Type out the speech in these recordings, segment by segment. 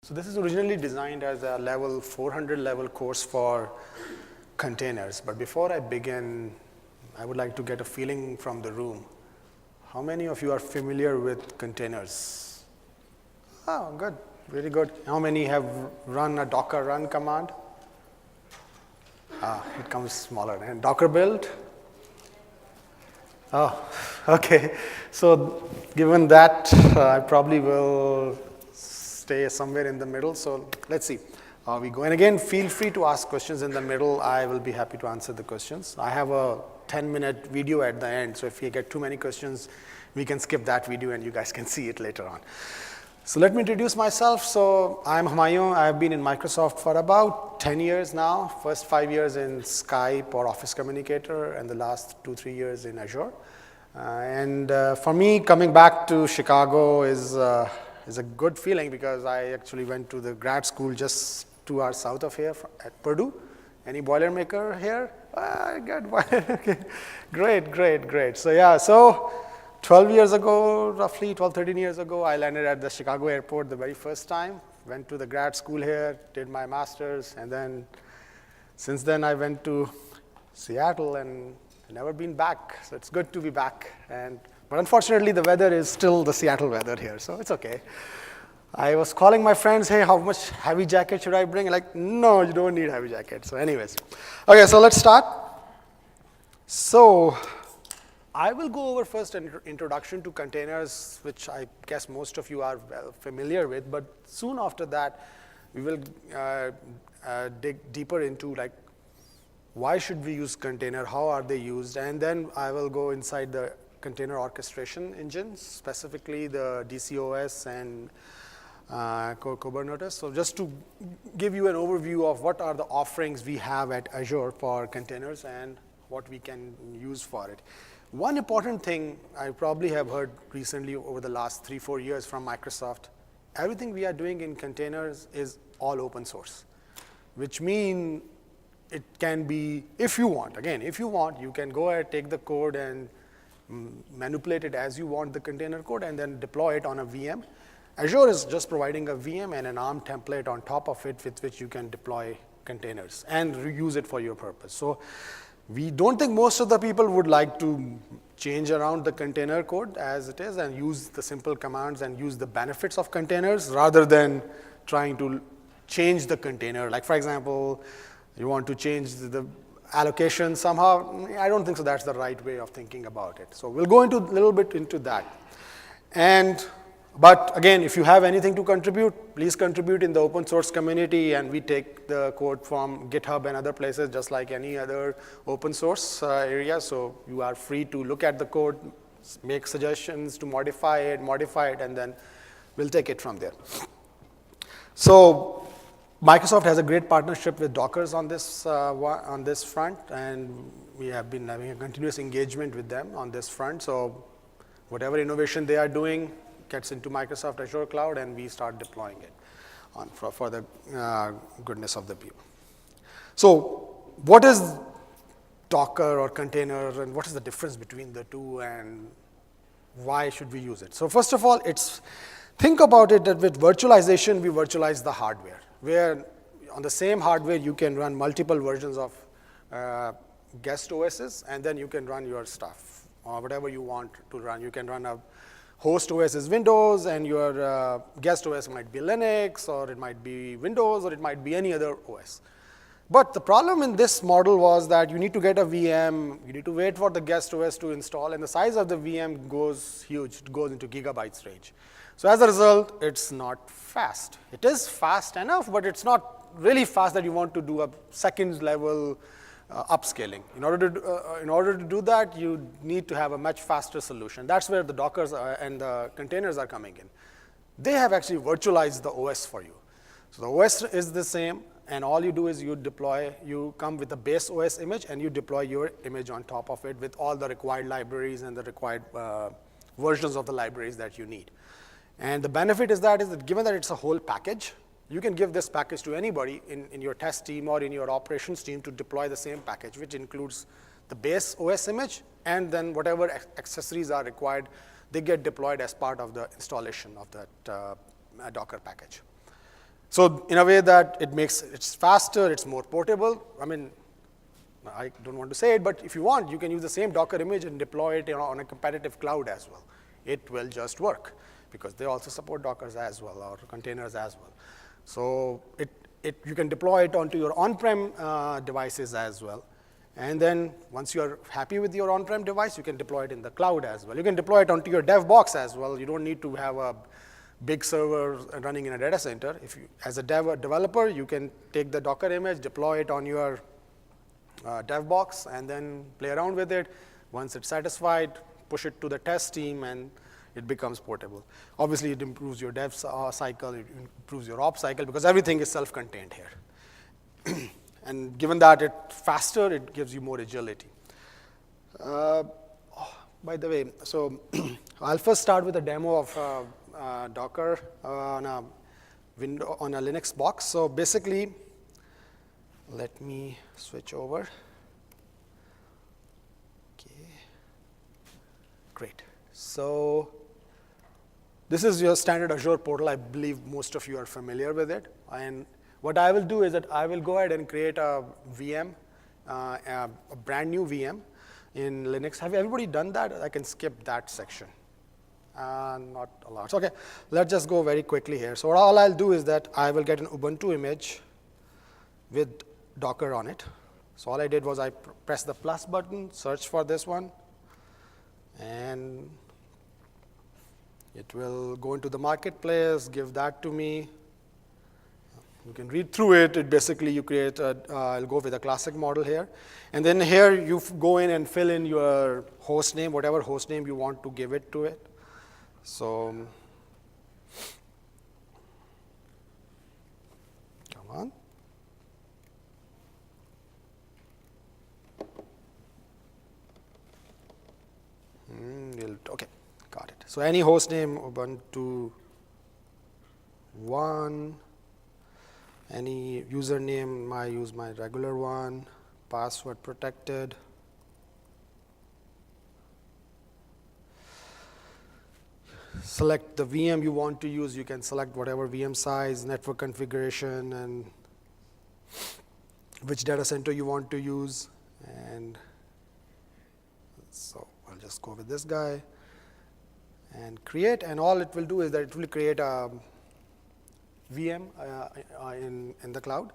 So this is originally designed as a level 400 level course for containers. But before I begin, I would like to get a feeling from the room. How many of you are familiar with containers? Oh, good, very good. How many have run a Docker run command? It comes smaller. And Docker build? Oh, okay. So given that, I probably will stay somewhere in the middle. So let's see. We go. And again, feel free to ask questions in the middle. I will be happy to answer the questions. I have a 10-minute video at the end. So if you get too many questions, we can skip that video and you guys can see it later on. So let me introduce myself. So I'm Humayun. I've been in Microsoft for about 10 years now. First 5 years in Skype or Office Communicator, and the last 2-3 years in Azure. For me, coming back to Chicago is a good feeling because I actually went to the grad school just 2 hours south of here at Purdue. Any Boilermaker here? Good. Okay. Great. So yeah, 12 years ago, roughly 12, 13 years ago, I landed at the Chicago airport the very first time, went to the grad school here, did my master's, and then since then I went to Seattle and never been back. So it's good to be back. But unfortunately, the weather is still the Seattle weather here, so it's okay. I was calling my friends, hey, how much heavy jacket should I bring? Like, no, you don't need heavy jacket. So anyways, okay, so let's start. So I will go over first an introduction to containers, which I guess most of you are well familiar with, but soon after that, we will dig deeper into like, why should we use container, how are they used, and then I will go inside the container orchestration engines, specifically the DCOS and Kubernetes. So just to give you an overview of what are the offerings we have at Azure for containers and what we can use for it. One important thing I probably have heard recently over the last 3-4 years from Microsoft, everything we are doing in containers is all open source, which means it can be, if you want, you can go ahead, take the code and manipulate it as you want the container code and then deploy it on a VM. Azure is just providing a VM and an ARM template on top of it with which you can deploy containers and reuse it for your purpose. So we don't think most of the people would like to change around the container code as it is and use the simple commands and use the benefits of containers rather than trying to change the container. Like, for example, you want to change the allocation somehow. I don't think so that's the right way of thinking about it. So we'll go into a little bit into that. But again, if you have anything to contribute, please contribute in the open source community, and we take the code from GitHub and other places just like any other open source area. So you are free to look at the code, make suggestions to modify it, and then we'll take it from there. So Microsoft has a great partnership with Dockers on this front, and we have been having a continuous engagement with them on this front. So whatever innovation they are doing gets into Microsoft Azure Cloud, and we start deploying it for the goodness of the people. So what is Docker or container, and what is the difference between the two, and why should we use it? So first of all, think about it that with virtualization, we virtualize the hardware, where on the same hardware, you can run multiple versions of guest OSs, and then you can run your stuff, or whatever you want to run. You can run a host OS is Windows, and your guest OS might be Linux, or it might be Windows, or it might be any other OS. But the problem in this model was that you need to get a VM, you need to wait for the guest OS to install, and the size of the VM goes huge. It goes into gigabytes range. So as a result, it's not fast. It is fast enough, but it's not really fast that you want to do a second level upscaling. In order to do that, you need to have a much faster solution. That's where the Dockers and the containers are coming in. They have actually virtualized the OS for you. So the OS is the same, and all you do is you come with the base OS image, and you deploy your image on top of it with all the required libraries and the required versions of the libraries that you need. And the benefit is that given that it's a whole package, you can give this package to anybody in your test team or in your operations team to deploy the same package, which includes the base OS image, and then whatever accessories are required, they get deployed as part of the installation of that Docker package. So in a way that it's faster, it's more portable. I mean, I don't want to say it, but if you want, you can use the same Docker image and deploy it on a competitive cloud as well. It will just work because they also support Dockers as well, or containers as well. So you can deploy it onto your on-prem devices as well. And then once you're happy with your on-prem device, you can deploy it in the cloud as well. You can deploy it onto your dev box as well. You don't need to have a big server running in a data center. If you, as a developer, you can take the Docker image, deploy it on your dev box, and then play around with it. Once it's satisfied, push it to the test team, and it becomes portable. Obviously, it improves your dev cycle, it improves your ops cycle, because everything is self-contained here. And given that it's faster, it gives you more agility. By the way, so I'll first start with a demo of Docker on a Linux box. So basically, let me switch over. Okay, great. So this is your standard Azure portal. I believe most of you are familiar with it. And what I will do is that I will go ahead and create a VM, a brand new VM in Linux. Have everybody done that? I can skip that section. Not a lot. Okay, let's just go very quickly here. So all I'll do is that I will get an Ubuntu image with Docker on it. So all I did was I press the plus button, search for this one, and it will go into the marketplace, give that to me. You can read through it. It basically, you create I'll go with a classic model here. And then here you go in and fill in your host name, whatever host name you want to give it to it. So come on. Okay, got it. So any host name, Ubuntu 1, any username, I use my regular one, password protected. Select the VM you want to use. You can select whatever VM size, network configuration, and which data center you want to use. And so I'll just go with this guy and create. And all it will do is that it will create a VM in the cloud.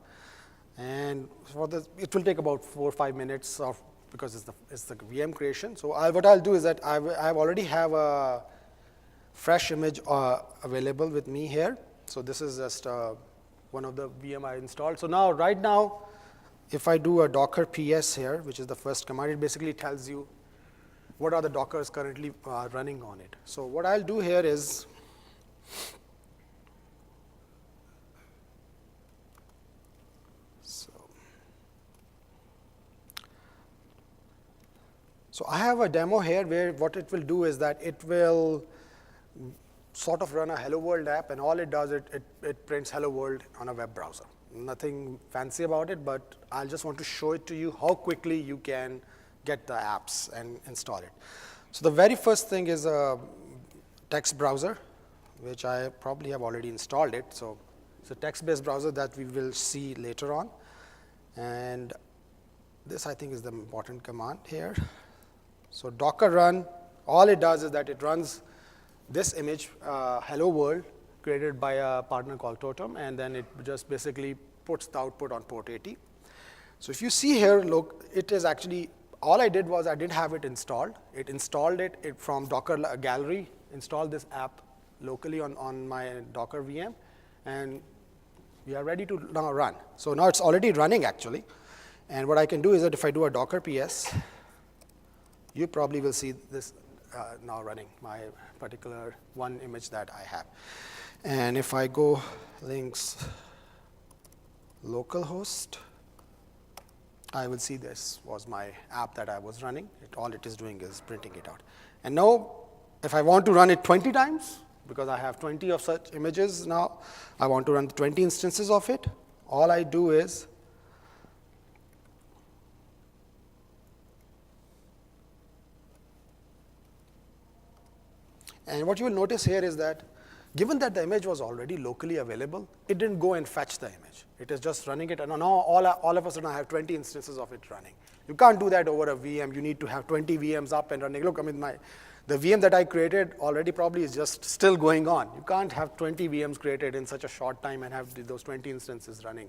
And for this, it will take about 4 or 5 minutes because it's the VM creation. So what I'll do is that I already have a fresh image available with me here. So this is just one of the VM I installed. So now, right now, if I do a docker ps here, which is the first command, it basically tells you what are the Dockers currently running on it. So what I'll do here is, so I have a demo here where what it will do is that it will sort of run a Hello World app, and all it does, it prints Hello World on a web browser. Nothing fancy about it, but I just want to show it to you how quickly you can get the apps and install it. So the very first thing is a text browser, which I probably have already installed it. So it's a text-based browser that we will see later on. And this, I think, is the important command here. So Docker run, all it does is that it runs this image, Hello World, created by a partner called Totem, and then it just basically puts the output on port 80. So if you see here, look, it is actually, all I did was I didn't have it installed. It installed it from Docker Gallery, installed this app locally on my Docker VM, and we are ready to now run. So now it's already running, actually. And what I can do is that if I do a docker ps, you probably will see this now running, my particular one image that I have. And if I go links localhost, I will see this was my app that I was running. All it is doing is printing it out. And now, if I want to run it 20 times, because I have 20 of such images now, I want to run 20 instances of it, all I do is and what you will notice here is that Given that the image was already locally available, it didn't go and fetch the image. It is just running it, and now all of a sudden I have 20 instances of it running. You can't do that over a VM. You need to have 20 VMs up and running. Look, I mean, the VM that I created already probably is just still going on. You can't have 20 VMs created in such a short time and have those 20 instances running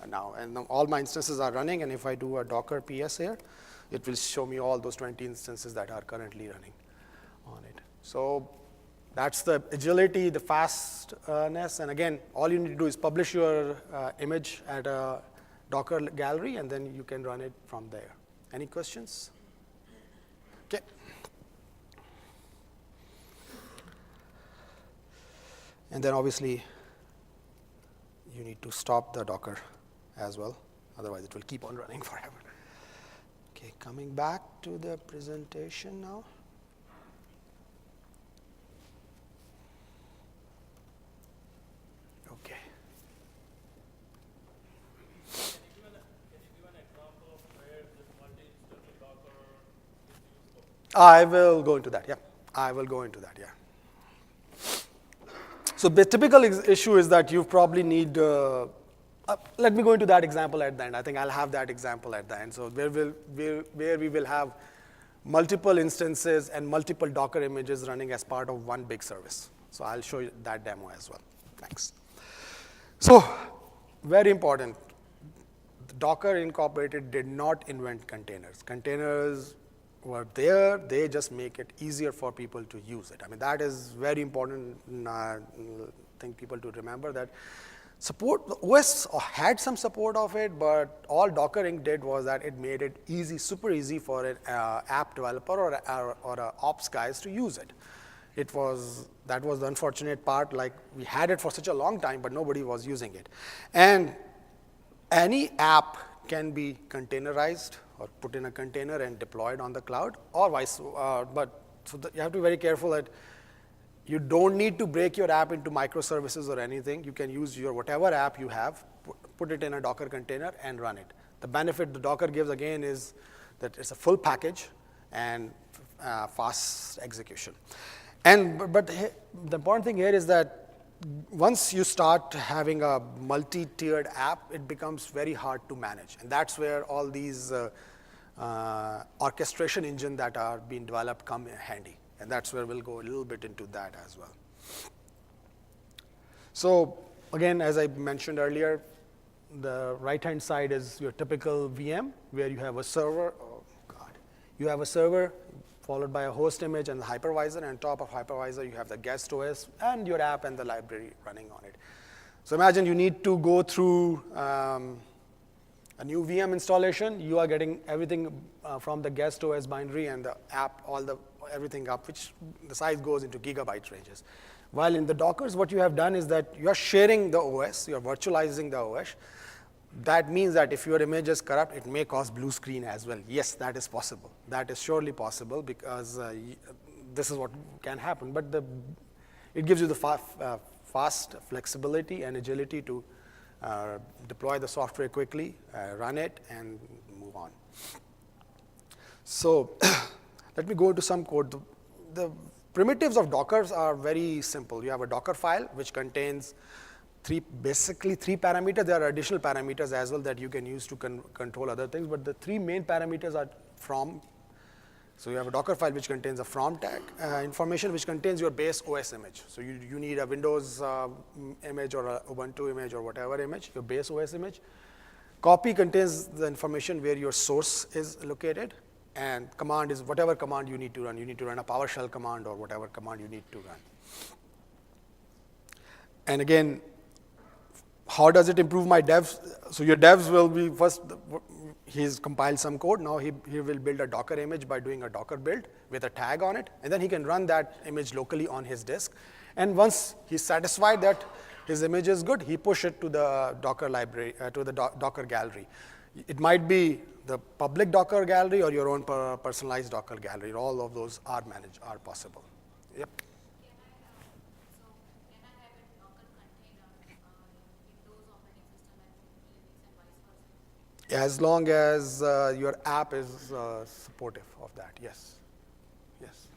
now. And now all my instances are running, and if I do a Docker PS here, it will show me all those 20 instances that are currently running on it. So that's the agility, the fastness, and again, all you need to do is publish your image at a Docker gallery, and then you can run it from there. Any questions? Okay. And then obviously, you need to stop the Docker as well, otherwise it will keep on running forever. Okay, coming back to the presentation now. Okay. Can you give an example of where this multi-instance Docker is useful? I will go into that, yeah. I will go into that, yeah. So the typical issue is that you probably need, let me go into that example at the end. I think I'll have that example at the end. So where we will have multiple instances and multiple Docker images running as part of one big service. So I'll show you that demo as well. Thanks. So very important, Docker Incorporated did not invent containers. Containers were there, they just make it easier for people to use it. I mean, that is very important thing people to remember, that support, the OS had some support of it, but all Docker Inc. did was that it made it easy, super easy for an app developer or a ops guys to use it. That was the unfortunate part, like we had it for such a long time, but nobody was using it. And any app can be containerized or put in a container and deployed on the cloud, or vice. But you have to be very careful that you don't need to break your app into microservices or anything. You can use your whatever app you have, put it in a Docker container and run it. The benefit the Docker gives again is that it's a full package and fast execution. But the important thing here is that once you start having a multi-tiered app, it becomes very hard to manage. And that's where all these orchestration engines that are being developed come in handy. And that's where we'll go a little bit into that as well. So again, as I mentioned earlier, the right-hand side is your typical VM, where you have a server. Oh, God. You have a server followed by a host image and the hypervisor. And on top of hypervisor, you have the guest OS and your app and the library running on it. So imagine you need to go through a new VM installation. You are getting everything from the guest OS binary and the app, everything up, which the size goes into gigabyte ranges. While in the Dockers, what you have done is that you are sharing the OS, you are virtualizing the OS. That means that if your image is corrupt, it may cause blue screen as well. Yes, that is possible. That is surely possible, because this is what can happen. But it gives you the fast flexibility and agility to deploy the software quickly, run it, and move on. So let me go into some code. The primitives of Dockers are very simple. You have a Docker file, which contains basically three parameters. There are additional parameters as well that you can use to control other things, but the three main parameters are from. So you have a Docker file which contains a from tag information, which contains your base OS image. So you need a Windows image or a Ubuntu image or whatever image, your base OS image. Copy contains the information where your source is located, and command is whatever command you need to run. You need to run a PowerShell command or whatever command you need to run. And again, how does it improve my devs? So your devs will be first, he's compiled some code. Now he will build a Docker image by doing a Docker build with a tag on it. And then he can run that image locally on his disk. And once he's satisfied that his image is good, he push it to the Docker library, to the Docker gallery. It might be the public Docker gallery or your own personalized Docker gallery. All of those are possible. Yep. As long as your app is supportive of that, yes. Yes.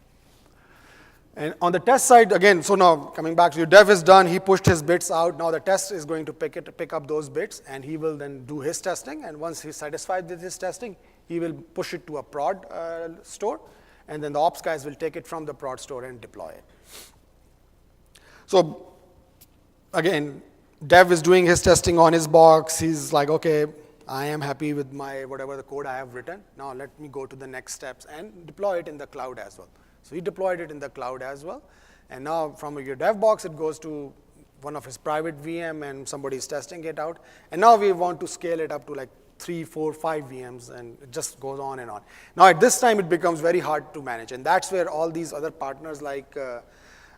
And on the test side, again, so now coming back to your dev is done, he pushed his bits out. Now the test is going to pick up those bits, and he will then do his testing. And once he's satisfied with his testing, he will push it to a prod store, and then the ops guys will take it from the prod store and deploy it. So again, dev is doing his testing on his box. He's like, okay, I am happy with my whatever the code I have written. Now let me go to the next steps and deploy it in the cloud as well. So he deployed it in the cloud as well. And now from your dev box, it goes to one of his private VM, and somebody is testing it out. And now we want to scale it up to like 3, 4, 5 VMs, and it just goes on and on. Now at this time, it becomes very hard to manage. And that's where all these other partners like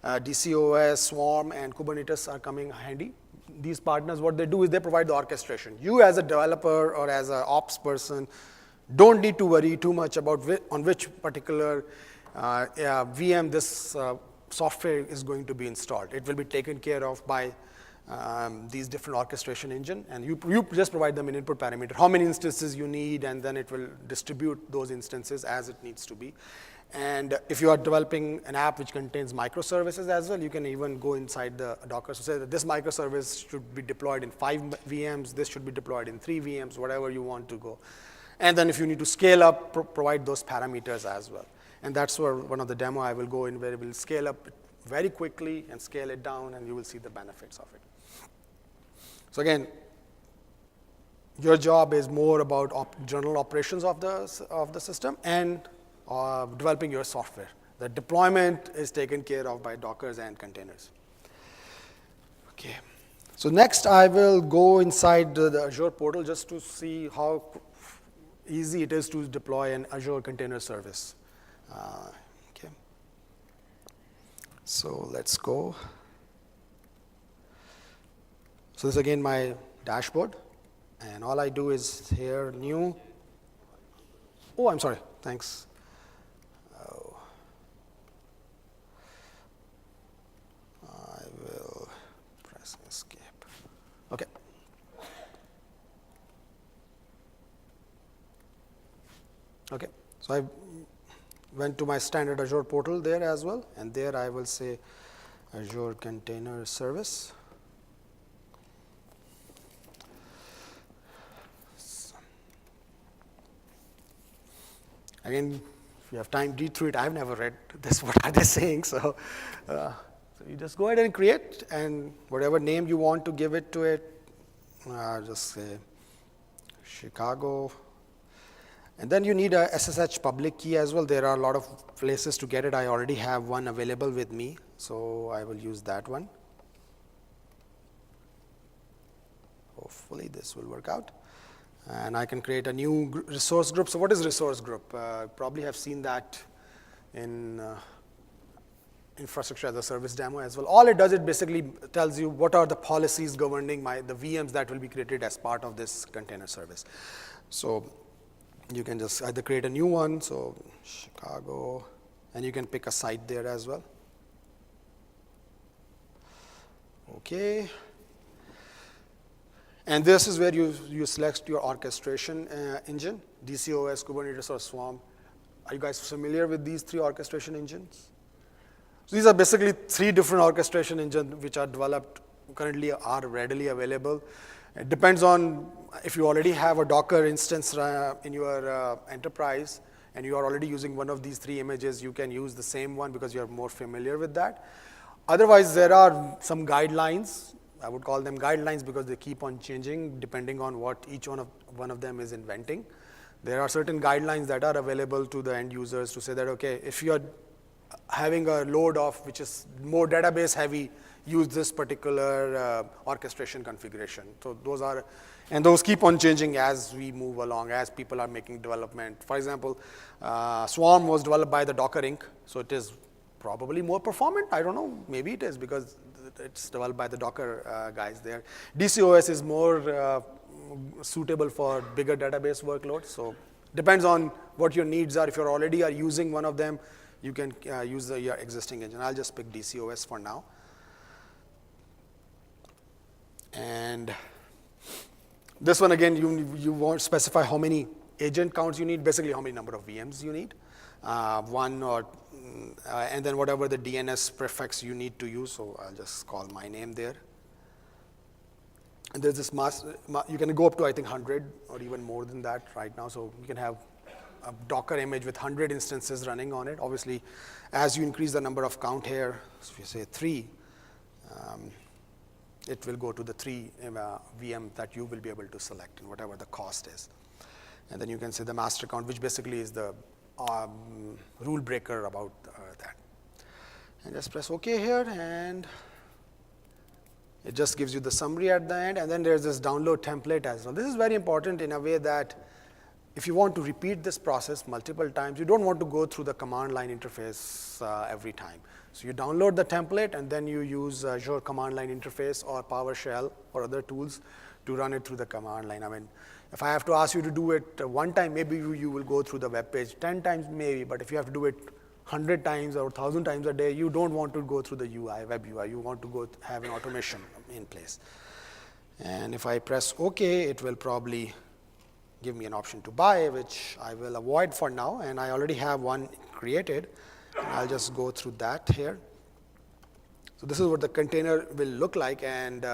DCOS, Swarm, and Kubernetes are coming handy. These partners, what they do is they provide the orchestration. You as a developer or as an ops person don't need to worry too much about on which particular VM this software is going to be installed. It will be taken care of by these different orchestration engine, and you just provide them an input parameter, how many instances you need, and then it will distribute those instances as it needs to be. And if you are developing an app which contains microservices as well, you can even go inside the Docker to say that this microservice should be deployed in 5 VMs, this should be deployed in 3 VMs, whatever you want to go. And then if you need to scale up, provide those parameters as well. And that's where one of the demo I will go in, where we'll scale up very quickly and scale it down, and you will see the benefits of it. So again, your job is more about general operations of the system and developing your software. The deployment is taken care of by Dockers and containers. Okay. So next, I will go inside the Azure portal just to see how easy it is to deploy an Azure container service. Okay. So let's go. So this is again my dashboard, and all I do is here new. Oh, I'm sorry. Thanks. I will press escape. Okay. Okay. So I went to my standard Azure portal there as well, and there I will say Azure Container Service. Again, if you have time, read through it. I've never read this, what are they saying? So you just go ahead and create, and whatever name you want to give it to it, just say Chicago. And then you need a SSH public key as well. There are a lot of places to get it. I already have one available with me, so I will use that one. Hopefully this will work out. And I can create a new resource group. So what is resource group? Probably have seen that in infrastructure as a service demo as well. All it does, it basically tells you what are the policies governing the VMs that will be created as part of this container service. So you can just either create a new one, so Chicago, and you can pick a site there as well. Okay. And this is where you select your orchestration engine, DCOS, Kubernetes, or Swarm. Are you guys familiar with these 3 orchestration engines? So these are basically 3 different orchestration engines which are developed, currently are readily available. It depends on if you already have a Docker instance in your enterprise and you are already using one of these 3 images, you can use the same one because you're more familiar with that. Otherwise, there are some guidelines. I would call them guidelines because they keep on changing depending on what each one of them is inventing. There are certain guidelines that are available to the end users to say that, okay, if you're having a load of which is more database heavy, use this particular orchestration configuration. So those are, and those keep on changing as we move along, as people are making development. For example, Swarm was developed by the Docker Inc., so it is probably more performant. I don't know, maybe it is because it's developed by the Docker guys there. DCOS is more suitable for bigger database workloads. So depends on what your needs are. If you're already using one of them, you can use your existing engine. I'll just pick DCOS for now. And this one again, you won't specify how many agent counts you need, basically how many number of VMs you need. one or, and then whatever the DNS prefix you need to use. So I'll just call my name there. And there's this you can go up to, I think, 100 or even more than that right now. So you can have a Docker image with 100 instances running on it. Obviously, as you increase the number of count here, so if you say 3, it will go to the 3 VM that you will be able to select and whatever the cost is. And then you can say the master count, which basically is the rule breaker about that. And just press OK here, and it just gives you the summary at the end. And then there's this download template as well. This is very important in a way that if you want to repeat this process multiple times, you don't want to go through the command line interface every time. So you download the template, and then you use Azure command line interface or PowerShell or other tools to run it through the command line. I mean, if I have to ask you to do it one time, maybe you will go through the web page 10 times maybe, but if you have to do it 100 times or 1,000 times a day, you don't want to go through the UI, web UI. You want to have an automation in place. And if I press OK, it will probably give me an option to buy, which I will avoid for now. And I already have one created. I'll just go through that here. So this is what the container will look like. And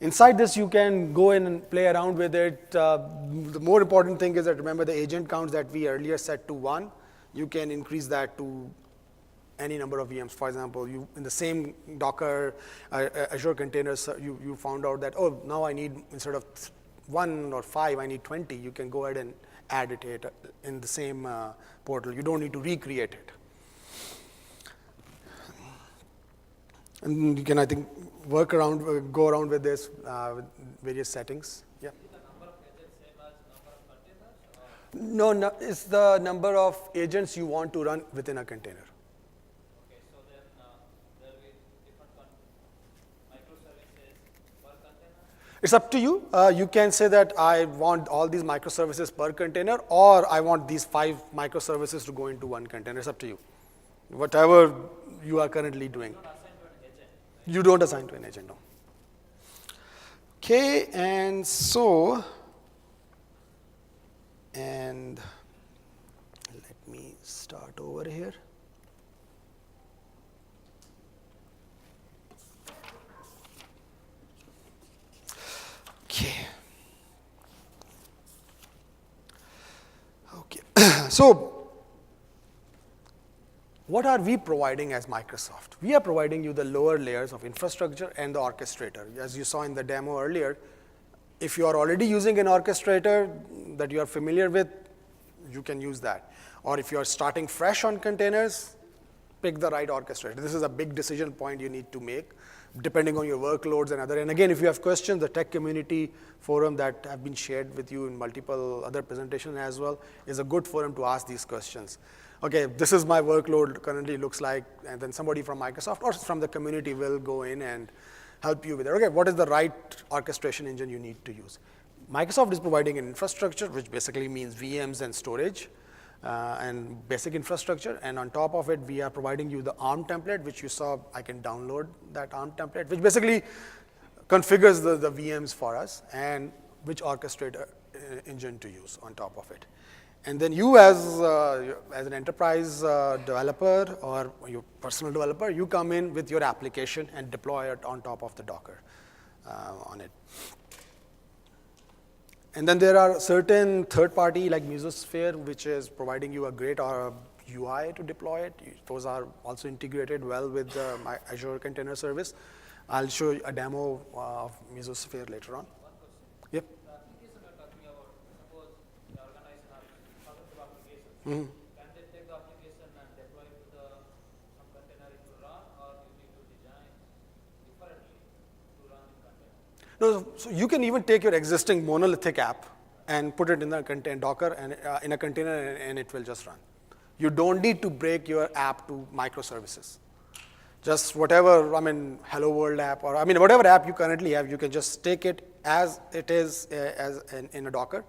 inside this, you can go in and play around with it. The more important thing is that remember the agent counts that we earlier set to 1. You can increase that to any number of VMs. For example, you in the same Docker Azure containers, you found out that, oh, now I need, instead of 1 or 5, I need 20. You can go ahead and add it in the same portal. You don't need to recreate it. And you can, I think, go around with this with various settings. Yeah. Is the number of agents same as number of containers? No, it's the number of agents you want to run within a container. Okay, so then there will be different microservices per container? It's up to you. You can say that I want all these microservices per container, or I want these 5 microservices to go into one container. It's up to you. Whatever you are currently doing. You don't assign to an agent, no. Okay, and so, and let me start over here. Okay. Okay. So, what are we providing as Microsoft? We are providing you the lower layers of infrastructure and the orchestrator. As you saw in the demo earlier, if you are already using an orchestrator that you are familiar with, you can use that. Or if you are starting fresh on containers, pick the right orchestrator. This is a big decision point you need to make, depending on your workloads and other. And again, if you have questions, the tech community forum that have been shared with you in multiple other presentations as well is a good forum to ask these questions. Okay, this is my workload currently looks like, and then somebody from Microsoft or from the community will go in and help you with it. Okay, what is the right orchestration engine you need to use? Microsoft is providing an infrastructure, which basically means VMs and storage and basic infrastructure. And on top of it, we are providing you the ARM template, which you saw. I can download that ARM template, which basically configures the VMs for us and which orchestrator engine to use on top of it. And then you as an enterprise developer or your personal developer, you come in with your application and deploy it on top of the Docker on it. And then there are certain third-party like Mesosphere, which is providing you a great UI to deploy it. Those are also integrated well with my Azure Container Service. I'll show you a demo of Mesosphere later on. One question. Yep. The application we are talking about, suppose the organization has thousands of applications. Mm-hmm. Can they take the application and deploy it to some container it will run, or you need to design differently to run in container? No, so you can even take your existing monolithic app and put it in the Docker and in a container, and it will just run. You don't need to break your app to microservices. Just whatever, I mean, Hello World app, or I mean, whatever app you currently have, you can just take it as it is in a Docker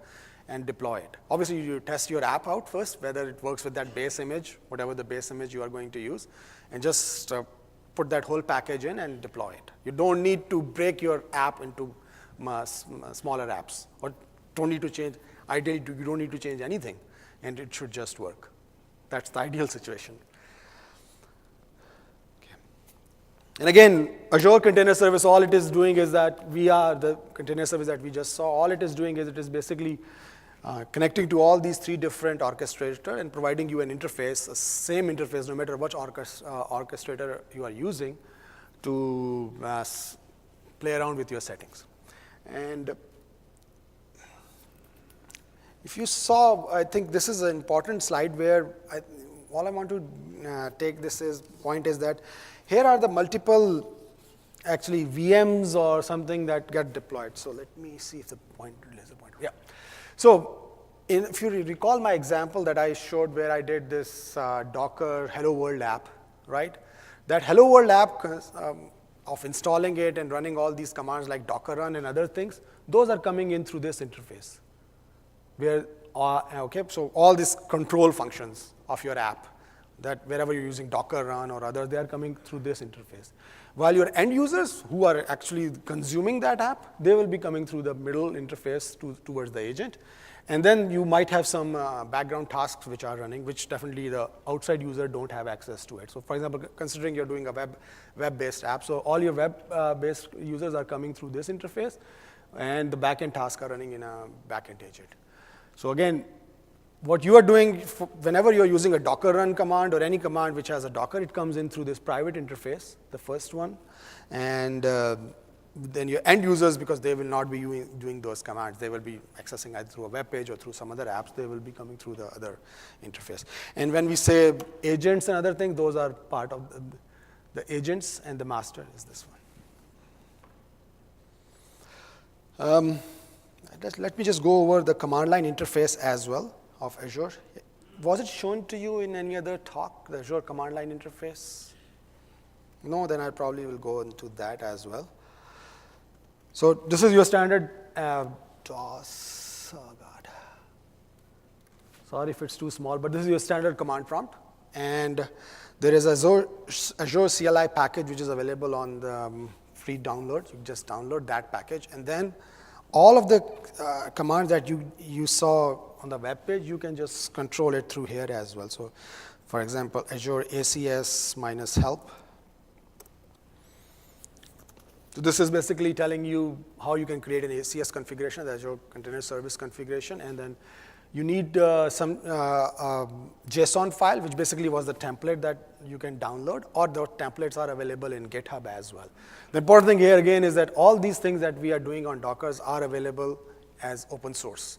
and deploy it. Obviously, you test your app out first, whether it works with that base image, whatever the base image you are going to use, and just put that whole package in and deploy it. You don't need to break your app into smaller apps, or don't need to change. Ideally, you don't need to change anything, and it should just work. That's the ideal situation. Okay. And again, Azure Container Service, all it is doing is that the container service that we just saw, all it is doing is it is basically connecting to all these three different orchestrators and providing you an interface, the same interface, no matter which orchestrator you are using, to play around with your settings. And if you saw, I think this is an important slide where all I want to take point is that here are the multiple actually VMs or something that get deployed. So let me see if the pointer is a pointer. Yeah. So if you recall my example that I showed where I did this Docker Hello World app, right? That Hello World app of installing it and running all these commands like Docker run and other things, those are coming in through this interface. So all these control functions of your app, that wherever you're using Docker run or other, they are coming through this interface. While your end users who are actually consuming that app, they will be coming through the middle interface towards the agent. And then you might have some background tasks which are running, which definitely the outside user don't have access to it. So for example, considering you're doing a web-based app, so all your web-based users are coming through this interface, and the backend tasks are running in a backend agent. So again, what you are doing, whenever you're using a Docker run command or any command which has a Docker, it comes in through this private interface, the first one. And then your end users, because they will not be doing those commands, they will be accessing either through a web page or through some other apps, they will be coming through the other interface. And when we say agents and other things, those are part of the agents, and the master is this one. Let me just go over the command line interface as well of Azure. Was it shown to you in any other talk, the Azure command line interface? No, then I probably will go into that as well. So this is your standard DOS. Oh God. Sorry if it's too small, but this is your standard command prompt. And there is Azure CLI package which is available on the free download. You just download that package, and then all of the commands that you saw on the web page, you can just control it through here as well. So for example, Azure ACS -help. So this is basically telling you how you can create an ACS configuration, the Azure Container Service configuration, and then you need some JSON file, which basically was the template that you can download, or the templates are available in GitHub as well. The important thing here again is that all these things that we are doing on Dockers are available as open source.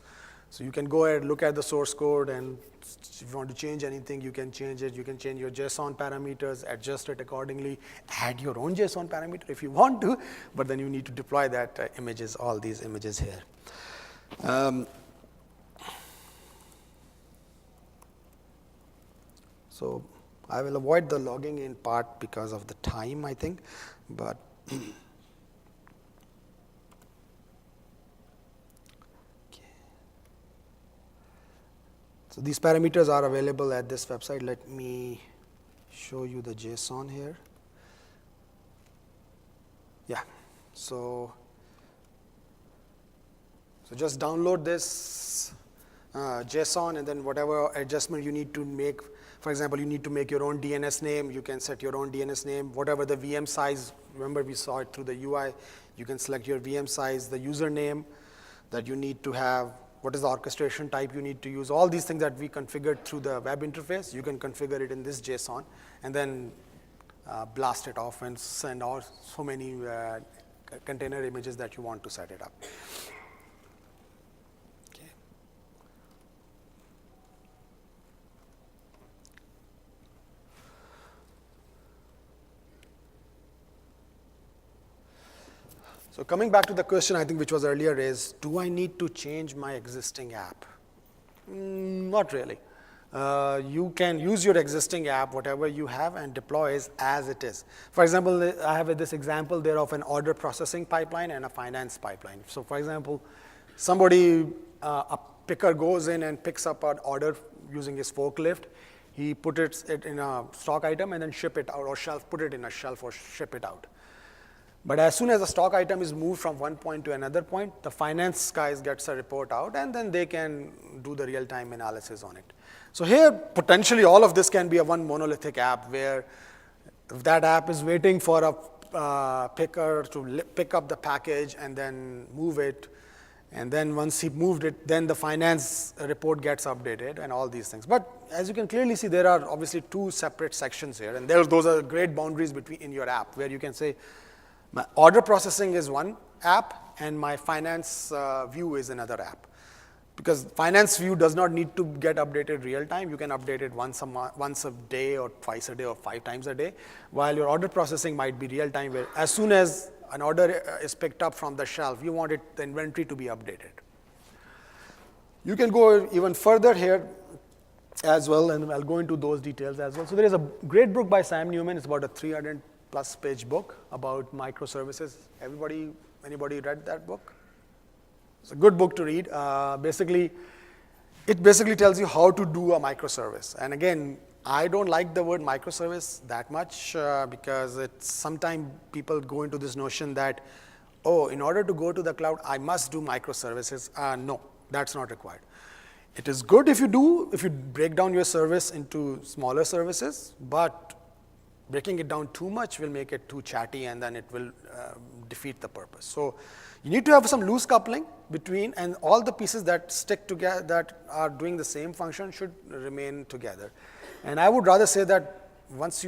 So you can go ahead, look at the source code, and if you want to change anything, you can change it. You can change your JSON parameters, adjust it accordingly, add your own JSON parameter if you want to, but then you need to deploy that images, all these images here. So I will avoid the logging in part because of the time, I think, but so these parameters are available at this website. Let me show you the JSON here. Yeah, so just download this JSON, and then whatever adjustment you need to make. For example, you need to make your own DNS name. You can set your own DNS name. Whatever the VM size, remember we saw it through the UI. You can select your VM size, the username that you need to have, what is the orchestration type you need to use. All these things that we configured through the web interface, you can configure it in this JSON, and then blast it off and send out so many container images that you want to set it up. Okay. So coming back to the question, I think, which was earlier is, do I need to change my existing app? Not really. You can use your existing app, whatever you have, and deploy it as it is. For example, I have this example there of an order processing pipeline and a finance pipeline. So for example, a picker goes in and picks up an order using his forklift. He puts it in a stock item and then ship it out, or put it in a shelf or ship it out. But as soon as a stock item is moved from one point to another point, the finance guys gets a report out, and then they can do the real-time analysis on it. So here, potentially all of this can be a one monolithic app where that app is waiting for a picker to pick up the package and then move it. And then once he moved it, then the finance report gets updated and all these things. But as you can clearly see, there are obviously two separate sections here. And those are great boundaries in your app where you can say, my order processing is one app and my finance view is another app. Because finance view does not need to get updated real time. You can update it once a day or twice a day or 5 times a day. While your order processing might be real time, where as soon as an order is picked up from the shelf, you want the inventory to be updated. You can go even further here as well, and I'll go into those details as well. So there is a great book by Sam Newman. It's about a 300+ page book about microservices. Anybody read that book? It's a good book to read. It basically tells you how to do a microservice. And again, I don't like the word microservice that much because sometimes people go into this notion that, oh, in order to go to the cloud, I must do microservices. No, that's not required. It is good if you break down your service into smaller services, but breaking it down too much will make it too chatty and then it will defeat the purpose. So you need to have some loose coupling between, and all the pieces that stick together, that are doing the same function, should remain together. And I would rather say that if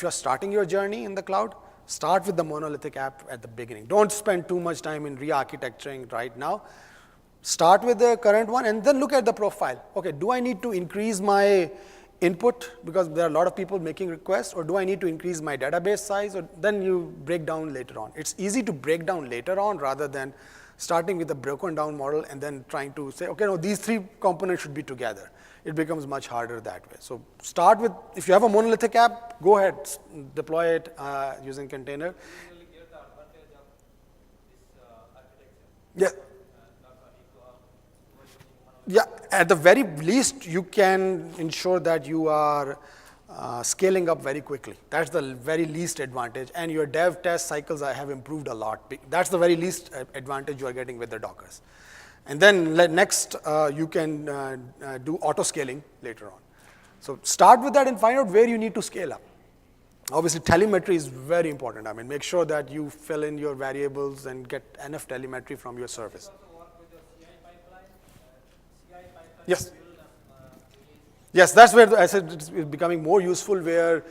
you're starting your journey in the cloud, start with the monolithic app at the beginning. Don't spend too much time in re-architecturing right now. Start with the current one and then look at the profile. Okay, do I need to increase my input because there are a lot of people making requests, or do I need to increase my database size? Or then you break down later on. It's easy to break down later on rather than starting with a broken down model and then trying to say, okay, no, these 3 components should be together. It becomes much harder that way. So start with, if you have a monolithic app, go ahead, deploy it using container. You really get the advantage of this architecture. Yeah. Not only to have Yeah, at the very least, you can ensure that you are scaling up very quickly. That's the very least advantage. And your dev test cycles have improved a lot. That's the very least advantage you are getting with the Dockers. And then next, you can do auto scaling later on. So start with that and find out where you need to scale up. Obviously, telemetry is very important. I mean, make sure that you fill in your variables and get enough telemetry from your service. also work with your CI pipeline. CI pipeline Yes. build Yes, that's where I said it's becoming more useful, where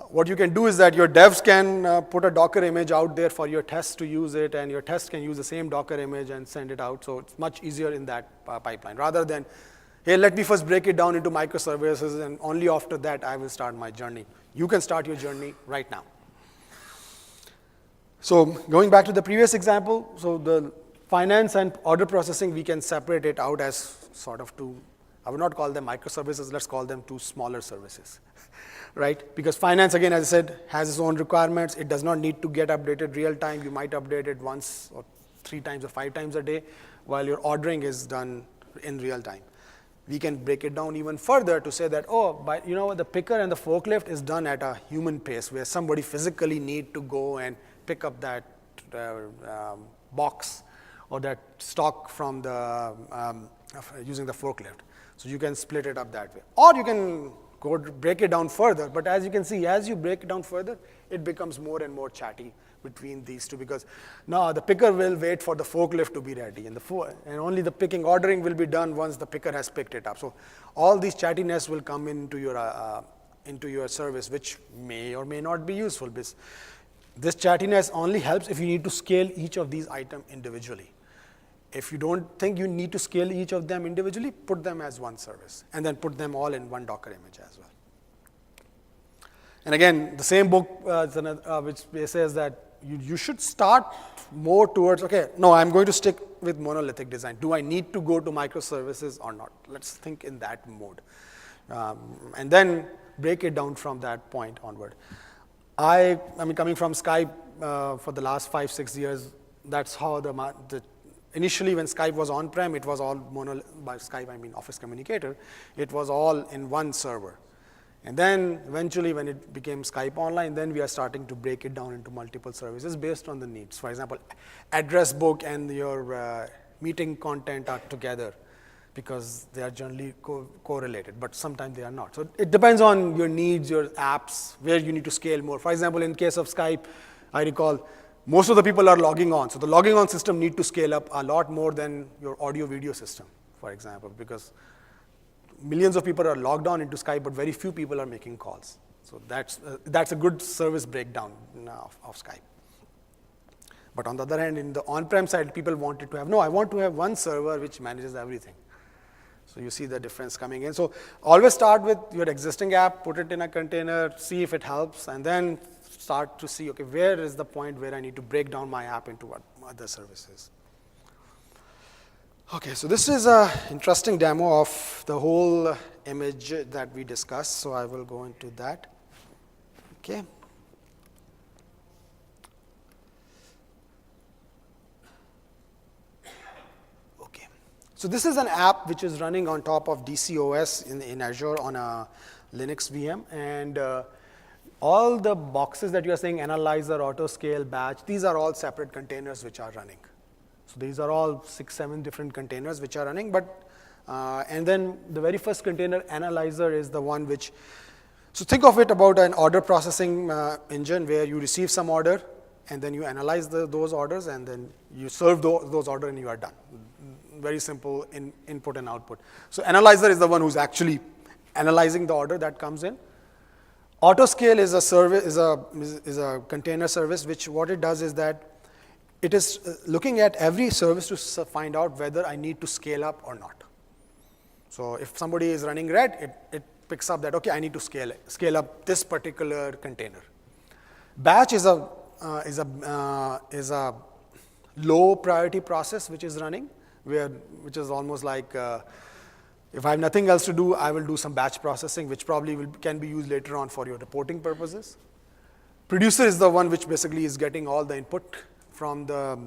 what you can do is that your devs can put a Docker image out there for your tests to use it, and your tests can use the same Docker image and send it out. So it's much easier in that pipeline, rather than, hey, let me first break it down into microservices, and only after that I will start my journey. You can start your journey right now. So going back to the previous example, so the finance and order processing, we can separate it out as sort of two, I would not call them microservices, let's call them 2 smaller services, right? Because finance, again, as I said, has its own requirements. It does not need to get updated real time. You might update it once or 3 times or 5 times a day, while your ordering is done in real time. We can break it down even further to say that, the picker and the forklift is done at a human pace, where somebody physically need to go and pick up that box or that stock from the using the forklift. So you can split it up that way. Or you can break it down further. But as you can see, as you break it down further, it becomes more and more chatty between these two, because now the picker will wait for the forklift to be ready, and only the picking ordering will be done once the picker has picked it up. So all these chattiness will come into your service, which may or may not be useful. This chattiness only helps if you need to scale each of these items individually. If you don't think you need to scale each of them individually, put them as one service, and then put them all in one Docker image as well. And again, the same book which says that you should start more towards, okay, no, I'm going to stick with monolithic design. Do I need to go to microservices or not? Let's think in that mode. And then break it down from that point onward. I mean, coming from Skype for the last 5-6 years, that's how initially when Skype was on-prem, it was all by Skype I mean Office Communicator, it was all in one server. And then eventually when it became Skype Online, then we are starting to break it down into multiple services based on the needs. For example, address book and your meeting content are together because they are generally correlated, but sometimes they are not. So it depends on your needs, your apps, where you need to scale more. For example, in case of Skype, I recall most of the people are logging on. So the logging on system need to scale up a lot more than your audio video system, for example, because millions of people are logged on into Skype, but very few people are making calls. So that's a good service breakdown of Skype. But on the other hand, in the on-prem side, people wanted to have, no, I want to have one server which manages everything. So you see the difference coming in. So always start with your existing app, put it in a container, see if it helps, and then start to see, okay, where is the point where I need to break down my app into what other services. Okay, so this is an interesting demo of the whole image that we discussed, so I will go into that. Okay. Okay. So this is an app which is running on top of DCOS in Azure on a Linux VM, and all the boxes that you are saying, analyzer, autoscale, batch, these are all separate containers which are running. So these are all 6, 7 different containers which are running, but and then the very first container, analyzer, is the one which, so think of it about an order processing engine where you receive some order and then you analyze those orders and then you serve those orders and you are done. Very simple input and output. So analyzer is the one who's actually analyzing the order that comes in. Autoscale is a service, is a container service, which what it does is that it is looking at every service to find out whether I need to scale up or not. So if somebody is running red, it picks up that, okay, I need to scale up this particular container. Batch is a low priority process which is running, which is almost like if I have nothing else to do, I will do some batch processing, which probably can be used later on for your reporting purposes. Producer is the one which basically is getting all the input from the,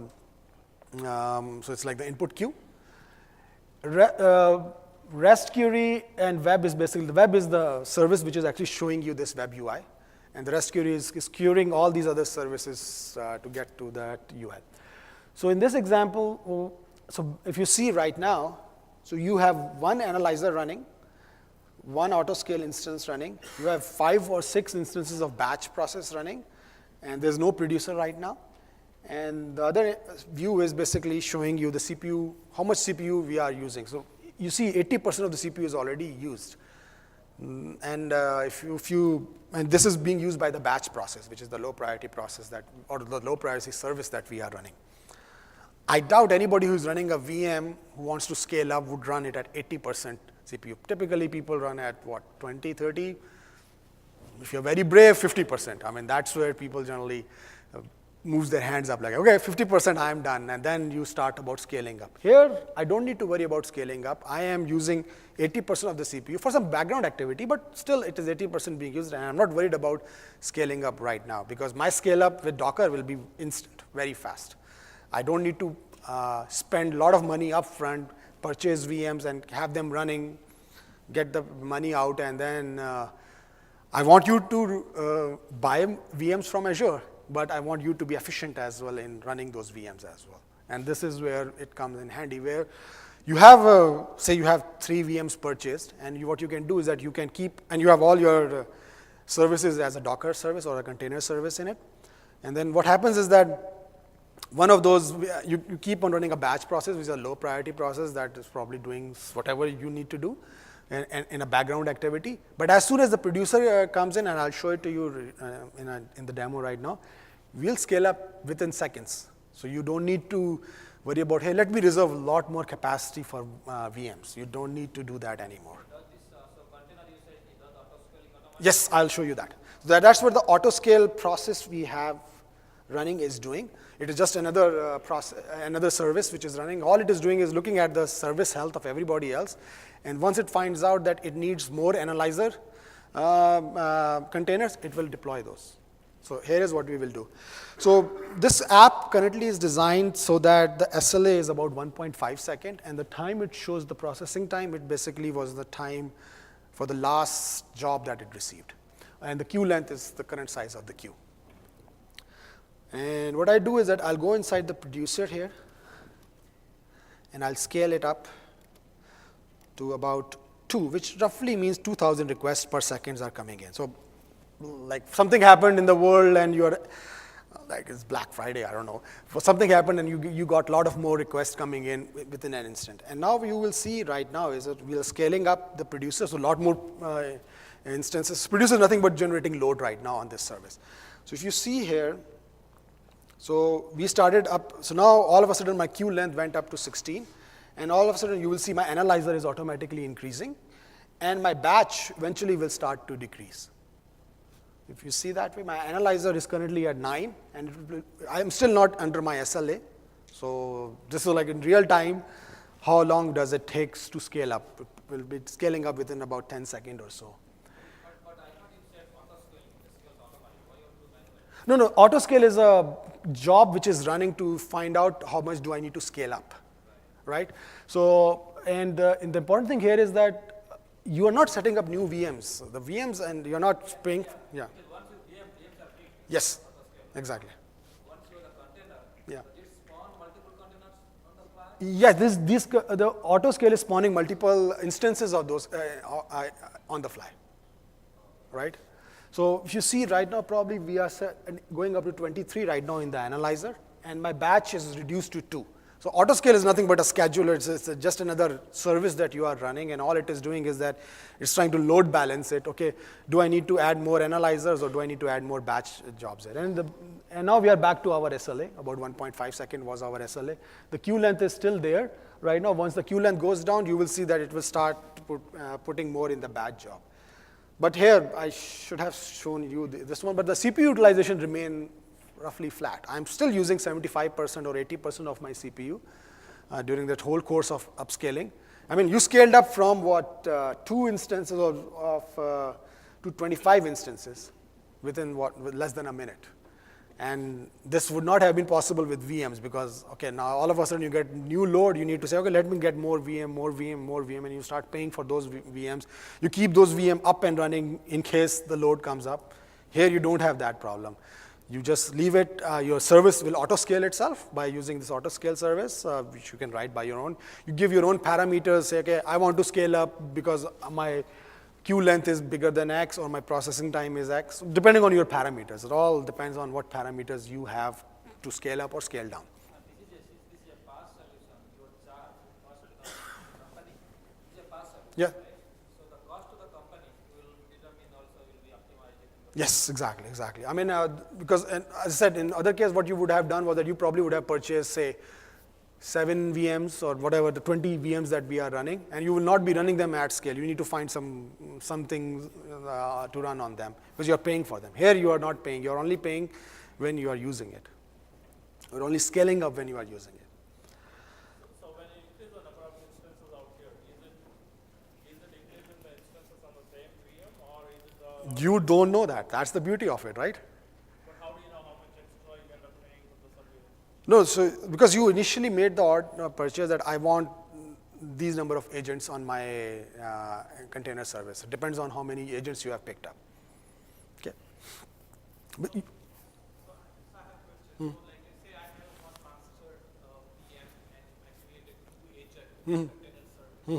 so it's like the input queue. REST query and web is basically, the web is the service which is actually showing you this web UI. And the REST query is querying all these other services to get to that UI. So in this example, so if you see right now, so you have one analyzer running, one autoscale instance running, you have 5 or 6 instances of batch process running, and there's no producer right now. And the other view is basically showing you the CPU, how much CPU we are using. So you see 80% of the CPU is already used. And and this is being used by the batch process, which is the low priority process or the low priority service that we are running. I doubt anybody who's running a VM who wants to scale up would run it at 80% CPU. Typically people run at what, 20, 30? If you're very brave, 50%. I mean, that's where people generally moves their hands up like, okay, 50% I'm done, and then you start about scaling up. Here, I don't need to worry about scaling up. I am using 80% of the CPU for some background activity, but still it is 80% being used, and I'm not worried about scaling up right now because my scale up with Docker will be instant, very fast. I don't need to spend a lot of money upfront, purchase VMs and have them running, get the money out, and then I want you to buy VMs from Azure, but I want you to be efficient as well in running those VMs as well. And this is where it comes in handy, where you have, say you have 3 VMs purchased, and what you can do is that you can keep, and you have all your services as a Docker service or a container service in it. And then what happens is that one of those, you keep on running a batch process, which is a low priority process that is probably doing whatever you need to do in a background activity. But as soon as the producer comes in, and I'll show it to you in the demo right now, we'll scale up within seconds. So you don't need to worry about, hey, let me reserve a lot more capacity for VMs. You don't need to do that anymore. Does this so container usage, does autoscaling automatically? Yes, I'll show you that. So that's what the autoscale process we have running is doing. It is just another another service which is running. All it is doing is looking at the service health of everybody else, and once it finds out that it needs more analyzer containers, it will deploy those. So here is what we will do. So this app currently is designed so that the SLA is about 1.5 seconds, and the time it shows the processing time, it basically was the time for the last job that it received. And the queue length is the current size of the queue. And what I do is that I'll go inside the producer here, and I'll scale it up to about 2, which roughly means 2,000 requests per second are coming in. So like something happened in the world and you're, like it's Black Friday, I don't know. Something happened and you got a lot of more requests coming in within an instant. And now you will see right now is that we are scaling up the producer, so a lot more instances. Producer is nothing but generating load right now on this service. So if you see here, so we started up, so now all of a sudden my queue length went up to 16, and all of a sudden you will see my analyzer is automatically increasing, and my batch eventually will start to decrease. If you see that way, my analyzer is currently at 9, and I'm still not under my SLA. So this is like in real time, how long does it take to scale up? It will be scaling up within about 10 seconds or so. But I thought you said auto scaling, it scales automatically. Why you have to manual? No, auto scale is a job which is running to find out how much do I need to scale up, right? So, and the important thing here is that you are not setting up new VMs. The VMs, and you're not paying, yeah. Once you VMs are free, Yes, exactly. once you have the container, Yeah. so it spawn multiple containers on the fly. Yes, the auto scale is spawning multiple instances of those on the fly, right? So if you see right now, probably we are going up to 23 right now in the analyzer, and my batch is reduced to 2. So auto scale is nothing but a scheduler. It's just another service that you are running, and all it is doing is that it's trying to load balance it. Okay, do I need to add more analyzers, or do I need to add more batch jobs there? And now we are back to our SLA. About 1.5 second was our SLA. The queue length is still there right now. Once the queue length goes down, you will see that it will start putting more in the batch job. But here, I should have shown you this one, but the CPU utilization remain roughly flat. I'm still using 75% or 80% of my CPU during that whole course of upscaling. I mean, you scaled up from what, 2 instances to 25 instances within less than a minute. And this would not have been possible with VMs because, okay, now all of a sudden you get new load, you need to say, okay, let me get more VM, and you start paying for those VMs. You keep those VM up and running in case the load comes up. Here you don't have that problem. You just leave it, your service will auto-scale itself by using this auto-scale service, which you can write by your own. You give your own parameters, say, okay, I want to scale up because my queue length is bigger than X or my processing time is X, depending on your parameters. It all depends on what parameters you have to scale up or scale down. This is a PaaS solution. You charge cost to the company. This is a PaaS solution, Yeah. right? So the cost to the company will determine also will be optimized. Yes, exactly. I mean, because as I said, in other case, what you would have done was that you probably would have purchased, say, 7 VMs or whatever, the 20 VMs that we are running, and you will not be running them at scale. You need to find something to run on them because you're paying for them. Here you are not paying. You're only paying when you are using it. You're only scaling up when you are using it. So when you increase the number of instances out here, is it increasing the instances on the same VM or is it the, You don't know that. That's the beauty of it, right? but how do you know how much extra you end up paying for the service? No, so because you initially made the purchase that I want these number of agents on my container service. It depends on how many agents you have picked up. Okay. But So I have a question. So like say I have one master VM and I create a 2 agent container service. So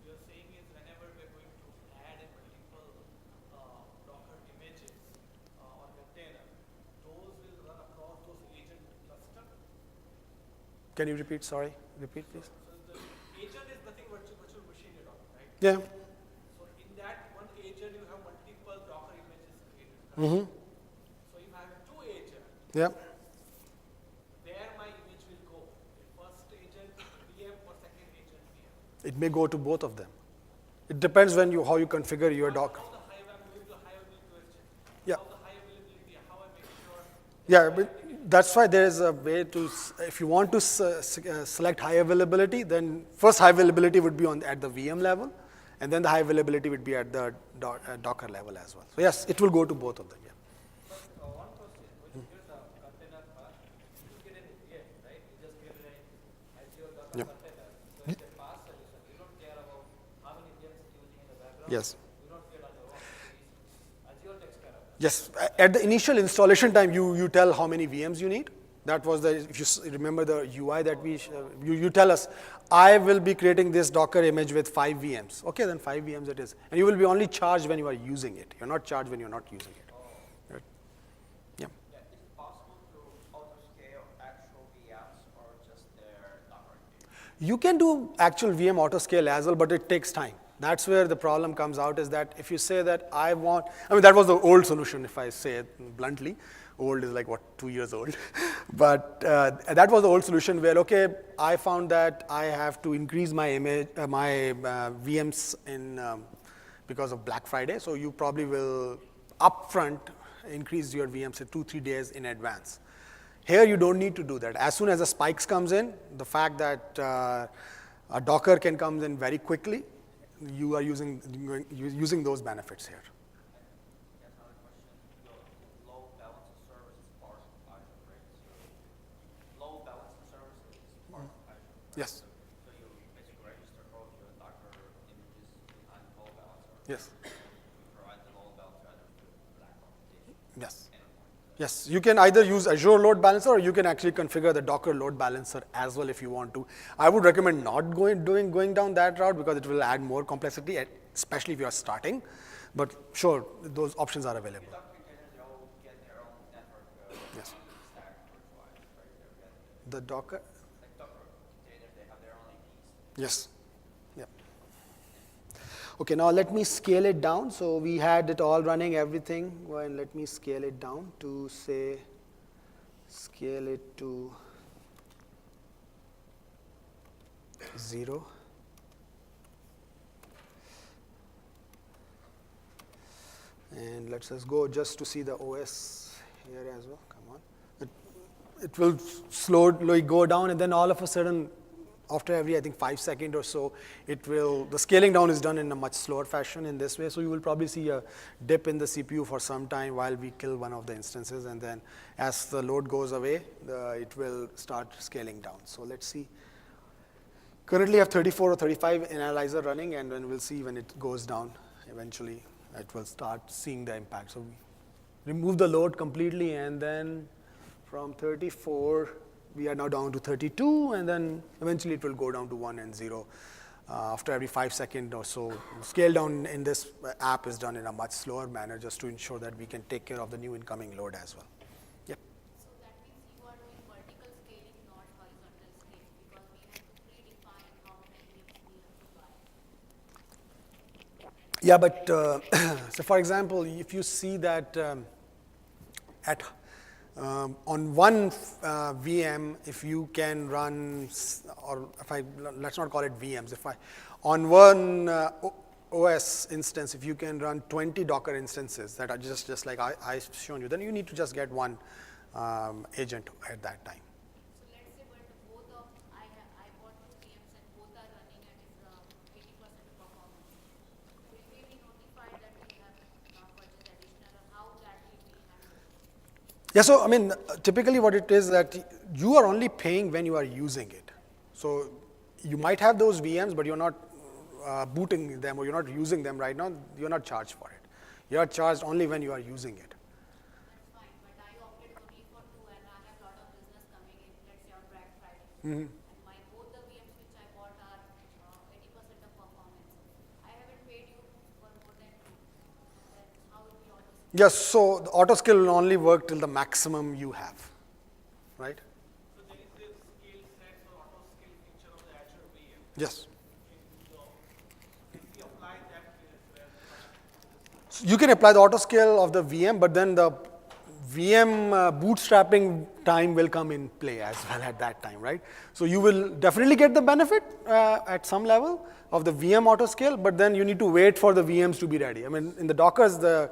you're saying is whenever we're going to add a multiple Docker images on container, those will run across those agent cluster. can you repeat? Sorry, repeat please. So the agent is nothing virtual machine at all, right? Yeah. So in that one agent you have multiple Docker images created. Correct? So if I have 2 agents, Yeah. where my image will go? The first agent VM or second agent VM? It may go to both of them. It depends how you configure your Docker. How the high availability question? Yeah. How the high availability? How I make sure? Yeah, but that's why there is a way to, if you want to select high availability, then first high availability would be at the VM level, and then the high availability would be at the Docker level as well. So yes, it will go to both of them. Yeah. But one question, when you get the container part, you get an VM, right? You just get an Azure Docker Yep. container. So it's a PaaS solution. You don't care about how many VMs it's using in the background. Yes. You Yes, at the initial installation time, you tell how many VMs you need. That was the, if you remember the UI that you tell us, I will be creating this Docker image with 5 VMs. Okay, then 5 VMs it is. And you will be only charged when you are using it. You're not charged when you're not using it. Right? Yeah. Yeah, is it possible to auto-scale actual VMs or just their Docker image? You can do actual VM autoscale as well, but it takes time. That's where the problem comes out, is that if you say that I want, I mean, that was the old solution, if I say it bluntly. Old is like, what, 2 years old. But that was the old solution where, okay, I found that I have to increase my image, VMs in, because of Black Friday. So you probably will upfront increase your VMs in 2-3 days in advance. Here, you don't need to do that. As soon as the spikes comes in, the fact that a Docker can come in very quickly, you are using those benefits here. Yes, another question. The load balancing service is part of Azure, right? So load balancing service is part of Azure. Right? Yes. So you basically register all of your Docker images behind the load balancer. Yes. You provide the load balancer either to Black Computation. Yes. Endpoint. Yes, you can either use Azure Load Balancer, or you can actually configure the Docker Load Balancer as well if you want to. I would recommend not going down that route because it will add more complexity, especially if you are starting. But sure, those options are available. Docker containers, they all get their own network Yes. stack virtualized, right? They're getting The Docker, like Docker containers, they have their own APs. yes. Yep. Okay, now let me scale it down. So we had it all running, everything. Well, let me scale it down to say, scale it to 0. And let's just go just to see the OS here as well. Come on. It will slowly go down, and then all of a sudden, after every, I think, 5 seconds or so, the scaling down is done in a much slower fashion in this way. So you will probably see a dip in the CPU for some time while we kill one of the instances. And then as the load goes away, it will start scaling down. So let's see. Currently I have 34 or 35 analyzer running, and then we'll see when it goes down. Eventually, it will start seeing the impact. So we remove the load completely, and then from 34, we are now down to 32, and then eventually it will go down to 1 and 0 after every 5 seconds or so. Scale down in this app is done in a much slower manner just to ensure that we can take care of the new incoming load as well. Yep. So that means you are doing vertical scaling, not horizontal scaling, because we have to predefine how many VMs we have to buy. Yeah, but so for example, if you see that on one VM, if you can run, or let's not call it VMs, on one OS instance, if you can run 20 Docker instances that are just like I've shown you, then you need to just get one agent at that time. So let's say, but both of I bought two VMs and both are running at 80% performance. Will we be notified that we have purchased additional, or how that will be handled? Yeah, so I mean, typically what it is that you are only paying when you are using it. So you might have those VMs, but you're not booting them, or you're not using them right now. You're not charged for it. You are charged only when you are using it. That's fine, but I opted only for two, and I have a lot of business coming in, let's say on Black Friday. And both the VMs which I bought are 80% of performance. I haven't paid you for more than two. Then how will we auto scale? Yes, so the auto scale will only work till the maximum you have, right? So there is this scale sets or auto scale feature of the Azure VM. Yes. So if we apply that here as well, So you can apply the auto scale of the VM, but then the VM bootstrapping time will come in play as well at that time, right? So you will definitely get the benefit at some level of the VM auto scale, but then you need to wait for the VMs to be ready. I mean, in the Dockers, the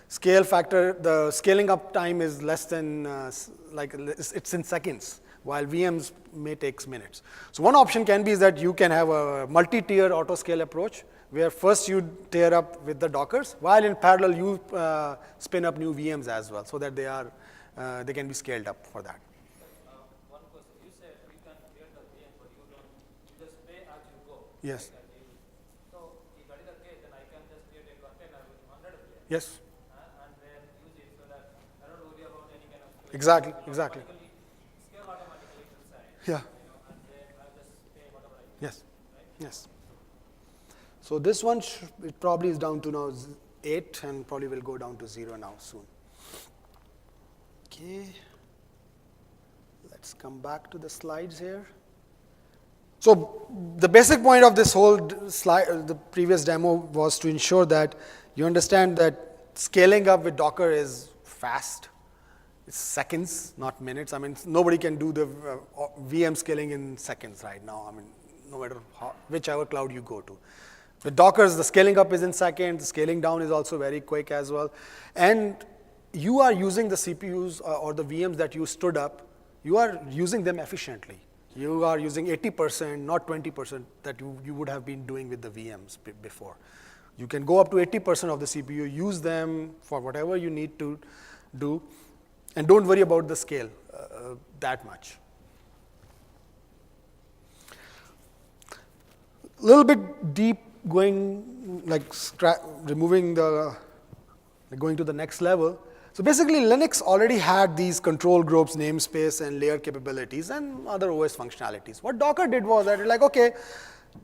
scale factor, the scaling up time is less than, it's in seconds, while VMs may take minutes. So one option can be is that you can have a multi-tier auto scale approach, where first you tear up with the Dockers, while in parallel you spin up new VMs as well, so that they can be scaled up for that. One question, you said we can create the VM, but you just pay as you go. Yes. Like, so if that is the case, then I can just create a container with 100 VMs Yes. and then use Exactly. Exactly. Scale automatically inside, Yeah. and then I'll just pay whatever I Yes. Yes. So this one, it probably is down to now 8 and probably will go down to 0 now soon. Okay. Let's come back to the slides here. So the basic point of this whole slide, the previous demo, was to ensure that you understand that scaling up with Docker is fast. It's seconds, not minutes. I mean, nobody can do the VM scaling in seconds right now. I mean, no matter whichever cloud you go to. With Docker, the scaling up is in seconds. The scaling down is also very quick as well. And you are using the CPUs or the VMs that you stood up. You are using them efficiently. You are using 80%, not 20% that you would have been doing with the VMs before. You can go up to 80% of the CPU, use them for whatever you need to do, and don't worry about the scale that much. A little bit deep going, like removing the, going to the next level. So basically, Linux already had these control groups, namespace, and layer capabilities, and other OS functionalities. What Docker did was that, like, okay,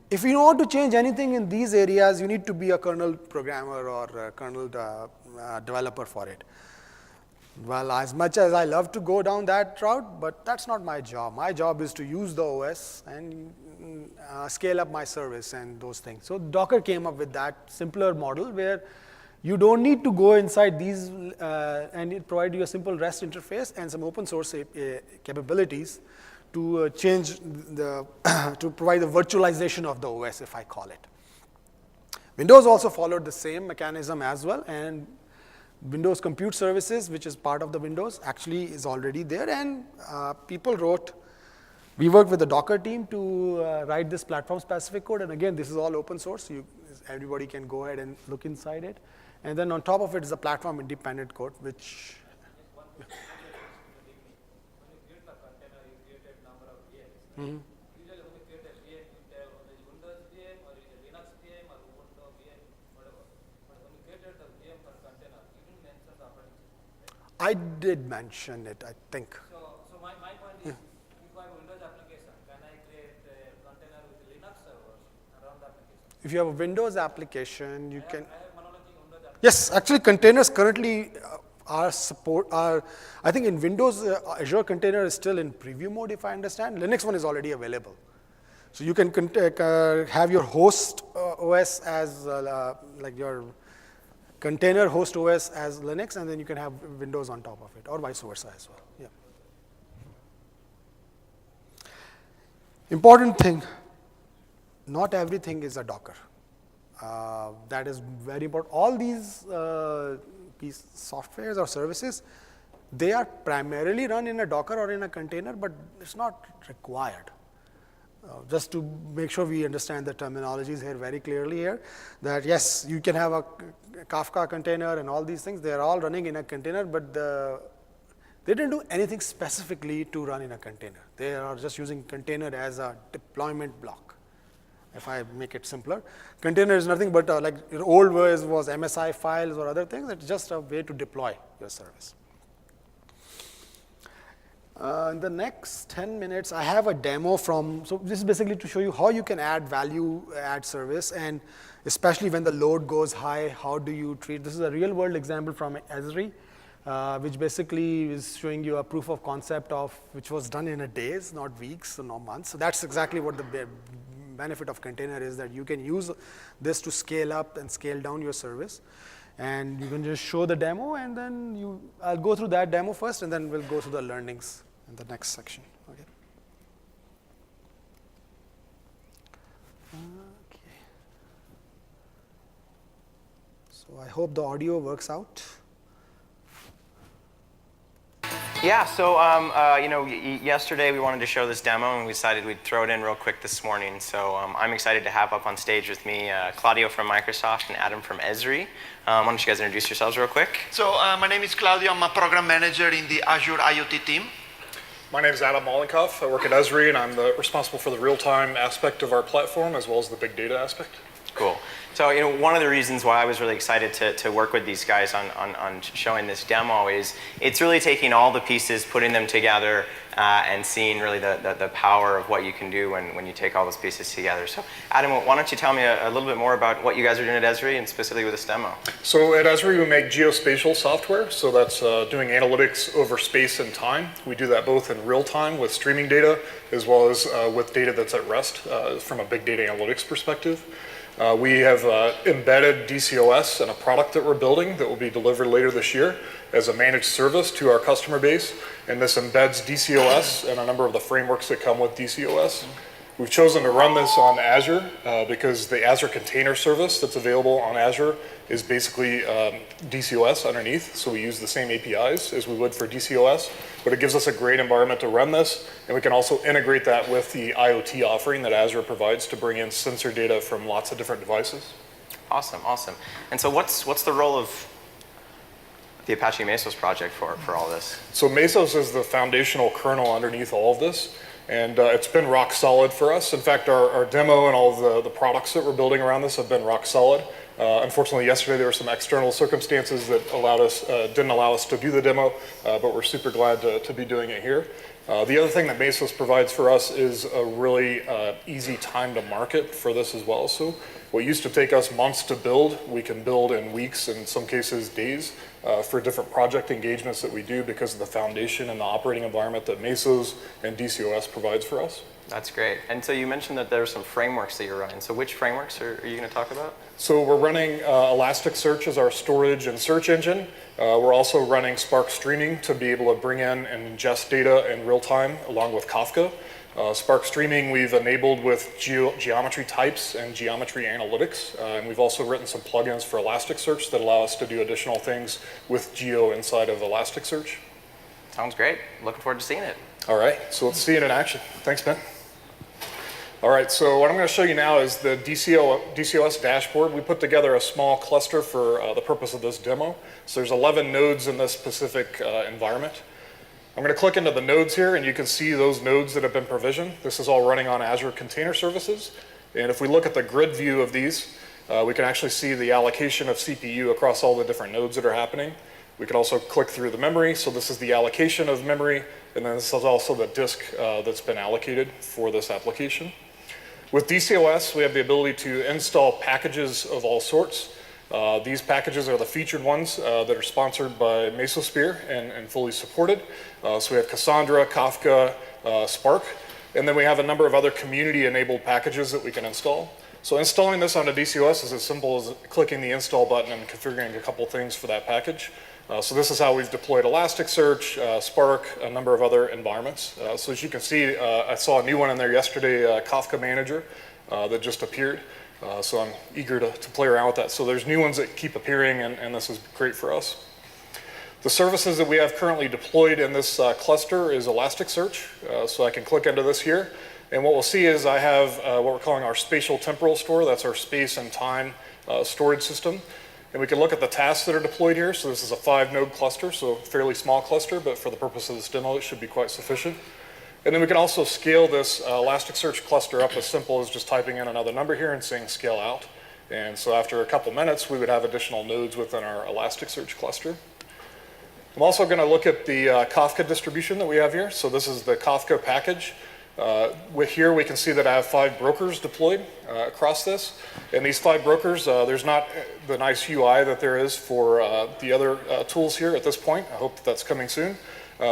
if you want to change anything in these areas, you need to be a kernel programmer or a kernel developer for it. Well, as much as I love to go down that route, but that's not my job. My job is to use the OS and scale up my service and those things. So Docker came up with that simpler model where you don't need to go inside these, and it provides you a simple REST interface and some open source capabilities to change the, to provide the virtualization of the OS, if I call it. Windows also followed the same mechanism as well, and Windows Compute Services, which is part of the Windows, actually is already there, and people wrote, we worked with the Docker team to write this platform-specific code, and again, this is all open source. Everybody can go ahead and look inside it. And then on top of it is a platform-independent code, which... When you create the container, you created number of VMs. Usually when you create a VM, you tell whether it's Windows VM or it's a Linux VM or Ubuntu VM, whatever. But when you created the VM for container, you didn't mention the operating system, right? I did mention it, I think. So my point is, if I have a Windows application, can I create a container with Linux servers around the application? If you have a Windows application, you can... I have monolithic Windows application. Yes, actually containers currently I think in Windows, Azure Container is still in preview mode, if I understand. Linux one is already available. So you can have your host OS as like your container host OS as Linux, and then you can have Windows on top of it, or vice versa as well. Yeah. Important thing, not everything is a Docker. That is very important. All these softwares or services, they are primarily run in a Docker or in a container, but it's not required. Just to make sure we understand the terminologies here very clearly here, that yes, you can have a Kafka container and all these things. They are all running in a container, but they didn't do anything specifically to run in a container. They are just using container as a deployment block. If I make it simpler, container is nothing but like your old was MSI files or other things. It's just a way to deploy your service. In the next 10 minutes, I have a demo from, so this is basically to show you how you can add value, add service, and especially when the load goes high, how do you treat, this is a real world example from Esri, which basically is showing you a proof of concept of, which was done in a days, not weeks, or not months. So that's exactly what the benefit of container is, that you can use this to scale up and scale down your service. And you can just show the demo, and then I'll go through that demo first, and then we'll go through the learnings in the next section. Okay. Okay. So I hope the audio works out. Yeah, so yesterday we wanted to show this demo and we decided we'd throw it in real quick this morning. So I'm excited to have up on stage with me Claudio from Microsoft and Adam from Esri. Why don't you guys introduce yourselves real quick? So my name is Claudio. I'm a program manager in the Azure IoT team. My name is Adam Mollenkoff. I work at Esri, and I'm responsible for the real-time aspect of our platform as well as the big data aspect. Cool. So, one of the reasons why I was really excited to work with these guys on showing this demo is it's really taking all the pieces, putting them together, and seeing really the power of what you can do when you take all those pieces together. So, Adam, why don't you tell me a little bit more about what you guys are doing at Esri and specifically with this demo? So at Esri, we make geospatial software. So that's doing analytics over space and time. We do that both in real time with streaming data, as well as with data that's at rest from a big data analytics perspective. We have embedded DCOS in a product that we're building that will be delivered later this year as a managed service to our customer base. And this embeds DCOS and a number of the frameworks that come with DCOS. We've chosen to run this on Azure because the Azure Container Service that's available on Azure is basically DCOS underneath. So we use the same APIs as we would for DCOS, but it gives us a great environment to run this. And we can also integrate that with the IoT offering that Azure provides to bring in sensor data from lots of different devices. Awesome, awesome. And so what's the role of the Apache Mesos project for all this? So Mesos is the foundational kernel underneath all of this. And it's been rock solid for us. In fact, our demo and all of the products that we're building around this have been rock solid. Unfortunately, yesterday there were some external circumstances that didn't allow us to do the demo, but we're super glad to be doing it here. The other thing that Mesos provides for us is a really easy time to market for this as well. So what used to take us months to build, we can build in weeks, in some cases days, for different project engagements that we do because of the foundation and the operating environment that Mesos and DCOS provides for us. That's great. And so you mentioned that there are some frameworks that you're running. So which frameworks are you going to talk about? So we're running Elasticsearch as our storage and search engine. We're also running Spark Streaming to be able to bring in and ingest data in real time along with Kafka. Spark Streaming we've enabled with geometry types and geometry analytics. And we've also written some plugins for Elasticsearch that allow us to do additional things with geo inside of Elasticsearch. Sounds great. Looking forward to seeing it. All right, so let's see it in action. Thanks, Ben. All right, so what I'm going to show you now is the DCOS dashboard. We put together a small cluster for the purpose of this demo. So there's 11 nodes in this specific environment. I'm going to click into the nodes here, and you can see those nodes that have been provisioned. This is all running on Azure Container Services. And if we look at the grid view of these, we can actually see the allocation of CPU across all the different nodes that are happening. We can also click through the memory. So this is the allocation of memory, and then this is also the disk that's been allocated for this application. With DCOS, we have the ability to install packages of all sorts. These packages are the featured ones that are sponsored by Mesosphere and fully supported. So we have Cassandra, Kafka, Spark, and then we have a number of other community-enabled packages that we can install. So installing this onto DCOS is as simple as clicking the install button and configuring a couple things for that package. So this is how we've deployed Elasticsearch, Spark, a number of other environments. So as you can see, I saw a new one in there yesterday, Kafka Manager, that just appeared. So I'm eager to play around with that. So there's new ones that keep appearing, and this is great for us. The services that we have currently deployed in this cluster is Elasticsearch. So I can click into this here. And what we'll see is I have what we're calling our spatial temporal store. That's our space and time storage system. And we can look at the tasks that are deployed here. So this is a 5-node cluster, so fairly small cluster, but for the purpose of this demo, it should be quite sufficient. And then we can also scale this Elasticsearch cluster up as simple as just typing in another number here and saying scale out. And so after a couple minutes, we would have additional nodes within our Elasticsearch cluster. I'm also going to look at the Kafka distribution that we have here. So this is the Kafka package. Here we can see that I have 5 brokers deployed across this. And these 5 brokers, there's not the nice UI that there is for the other tools here at this point. I hope that that's coming soon.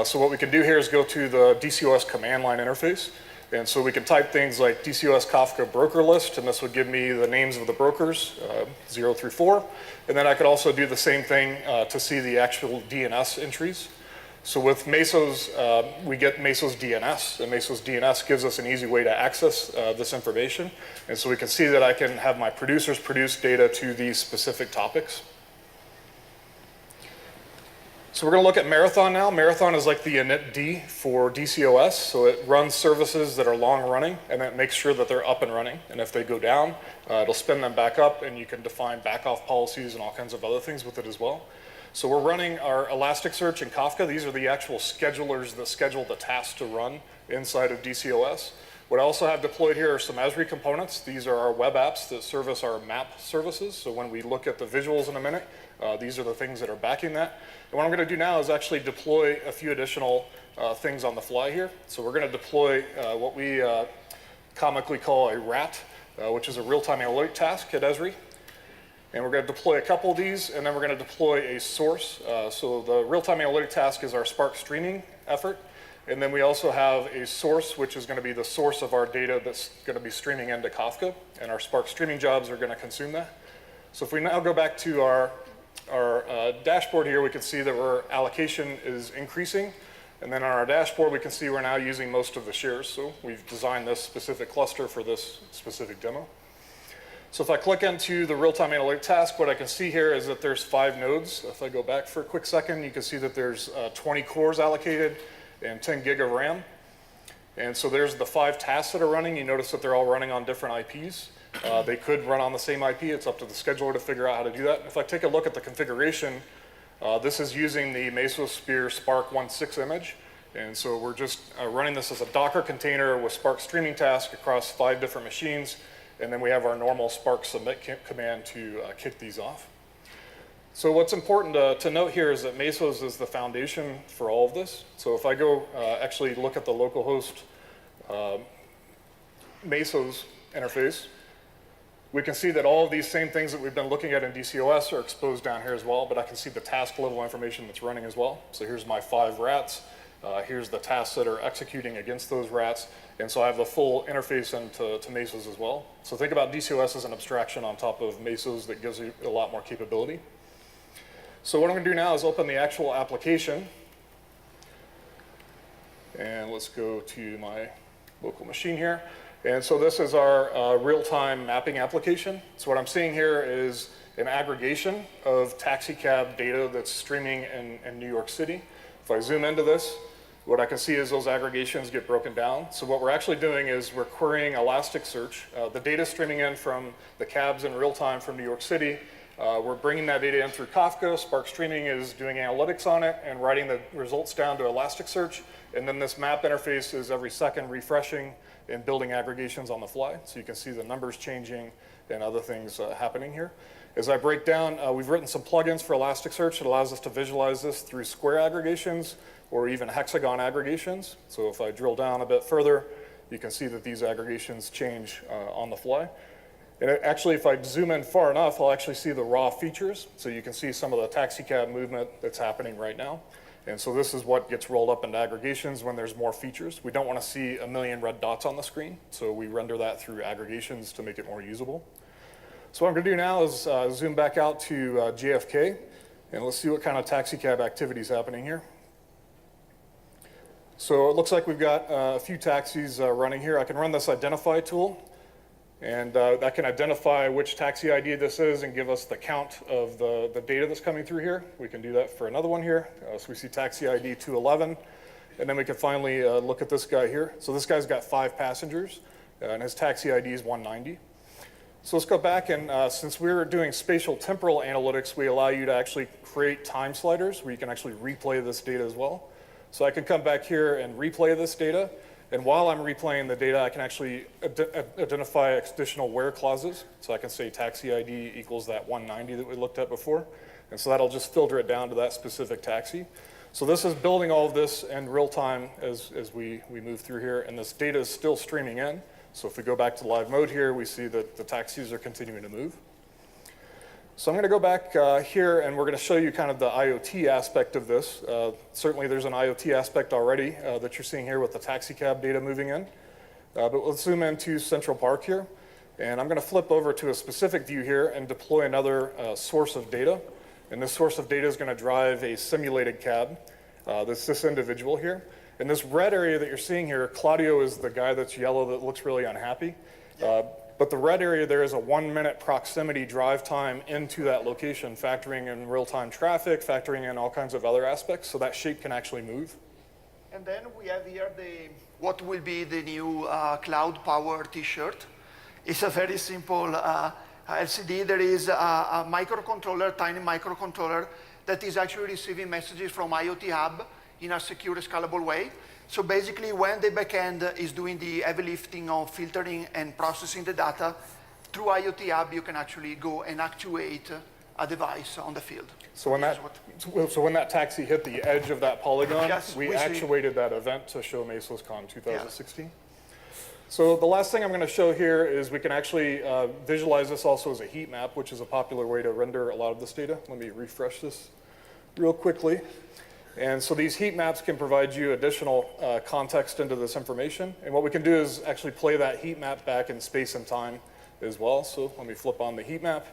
So what we can do here is go to the DCOS command line interface. And so we can type things like DCOS Kafka broker list, and this would give me the names of the brokers, 0 through 4. And then I could also do the same thing to see the actual DNS entries. So with Mesos, we get Mesos DNS, and Mesos DNS gives us an easy way to access this information. And so we can see that I can have my producers produce data to these specific topics. So we're going to look at Marathon now. Marathon is like the initd for DCOS. So it runs services that are long running, and then it makes sure that they're up and running. And if they go down, it'll spin them back up, and you can define back-off policies and all kinds of other things with it as well. So we're running our Elasticsearch and Kafka. These are the actual schedulers that schedule the tasks to run inside of DCOS. What I also have deployed here are some Esri components. These are our web apps that service our map services. So when we look at the visuals in a minute, these are the things that are backing that. And what I'm going to do now is actually deploy a few additional things on the fly here. So we're going to deploy what we comically call a RAT, which is a real-time analytic task at Esri. And we're going to deploy a couple of these, and then we're going to deploy a source. So the real-time analytic task is our Spark streaming effort. And then we also have a source, which is going to be the source of our data that's going to be streaming into Kafka. And our Spark streaming jobs are going to consume that. So if we now go back to our dashboard here, we can see that our allocation is increasing. And then on our dashboard, we can see we're now using most of the shares. So we've designed this specific cluster for this specific demo. So if I click into the real-time analytic task, what I can see here is that there's 5 nodes. If I go back for a quick second, you can see that there's 20 cores allocated and 10 gig of RAM. And so there's the 5 tasks that are running. You notice that they're all running on different IPs. They could run on the same IP. It's up to the scheduler to figure out how to do that. If I take a look at the configuration, this is using the Mesosphere Spark 1.6 image. And so we're just running this as a Docker container with Spark streaming task across 5 different machines. And then we have our normal Spark submit command to kick these off. So what's important to note here is that Mesos is the foundation for all of this. So if I go actually look at the localhost Mesos interface, we can see that all of these same things that we've been looking at in DCOS are exposed down here as well, but I can see the task level information that's running as well. So here's my 5 RATs. Here's the tasks that are executing against those RATs. And so I have the full interface into Mesos as well. So think about DCOS as an abstraction on top of Mesos that gives you a lot more capability. So what I'm going to do now is open the actual application. And let's go to my local machine here. And so this is our real-time mapping application. So what I'm seeing here is an aggregation of taxi cab data that's streaming in New York City. If I zoom into this, what I can see is those aggregations get broken down. So what we're actually doing is we're querying Elasticsearch. The data streaming in from the cabs in real time from New York City. We're bringing that data in through Kafka. Spark Streaming is doing analytics on it and writing the results down to Elasticsearch. And then this map interface is every second refreshing and building aggregations on the fly. So you can see the numbers changing and other things happening here. As I break down, we've written some plugins for Elasticsearch that allows us to visualize this through square aggregations or even hexagon aggregations. So if I drill down a bit further, you can see that these aggregations change on the fly. And actually, if I zoom in far enough, I'll actually see the raw features. So you can see some of the taxi cab movement that's happening right now. And so this is what gets rolled up into aggregations when there's more features. We don't want to see a million red dots on the screen. So we render that through aggregations to make it more usable. So what I'm going to do now is zoom back out to JFK. And let's see what kind of taxi cab activity is happening here. So it looks like we've got a few taxis running here. I can run this identify tool. And that can identify which taxi ID this is and give us the count of the data that's coming through here. We can do that for another one here. So we see taxi ID 211. And then we can finally look at this guy here. So this guy's got 5 passengers, and his taxi ID is 190. So let's go back, and since we're doing spatial temporal analytics, we allow you to actually create time sliders where you can actually replay this data as well. So I can come back here and replay this data. And while I'm replaying the data, I can actually identify additional where clauses. So I can say taxi ID equals that 190 that we looked at before. And so that'll just filter it down to that specific taxi. So this is building all of this in real time as we move through here. And this data is still streaming in. So if we go back to live mode here, we see that the taxis are continuing to move. So I'm going to go back here, and we're going to show you kind of the IoT aspect of this. Certainly there's an IoT aspect already that you're seeing here with the taxi cab data moving in. But let's zoom into Central Park here. And I'm going to flip over to a specific view here and deploy another source of data. And this source of data is going to drive a simulated cab. This individual here. And this red area that you're seeing here, Claudio is the guy that's yellow that looks really unhappy. But the red area there is a 1-minute proximity drive time into that location, factoring in real-time traffic, factoring in all kinds of other aspects, so that shape can actually move. And then we have here what will be the new Cloud Power t-shirt. It's a very simple LCD. There is a microcontroller, tiny microcontroller, that is actually receiving messages from IoT Hub in a secure, scalable way. So basically, when the backend is doing the heavy lifting of filtering and processing the data, through IoT Hub, you can actually go and actuate a device on the field. So when that taxi hit the edge of that polygon, Yes, we we see. actuated that event to show MesoCon 2016. So the last thing I'm going to show here is we can actually visualize this also as a heat map, which is a popular way to render a lot of this data. Let me refresh this real quickly. And so these heat maps can provide you additional context into this information. And what we can do is actually play that heat map back in space and time as well. So let me flip on the heat map.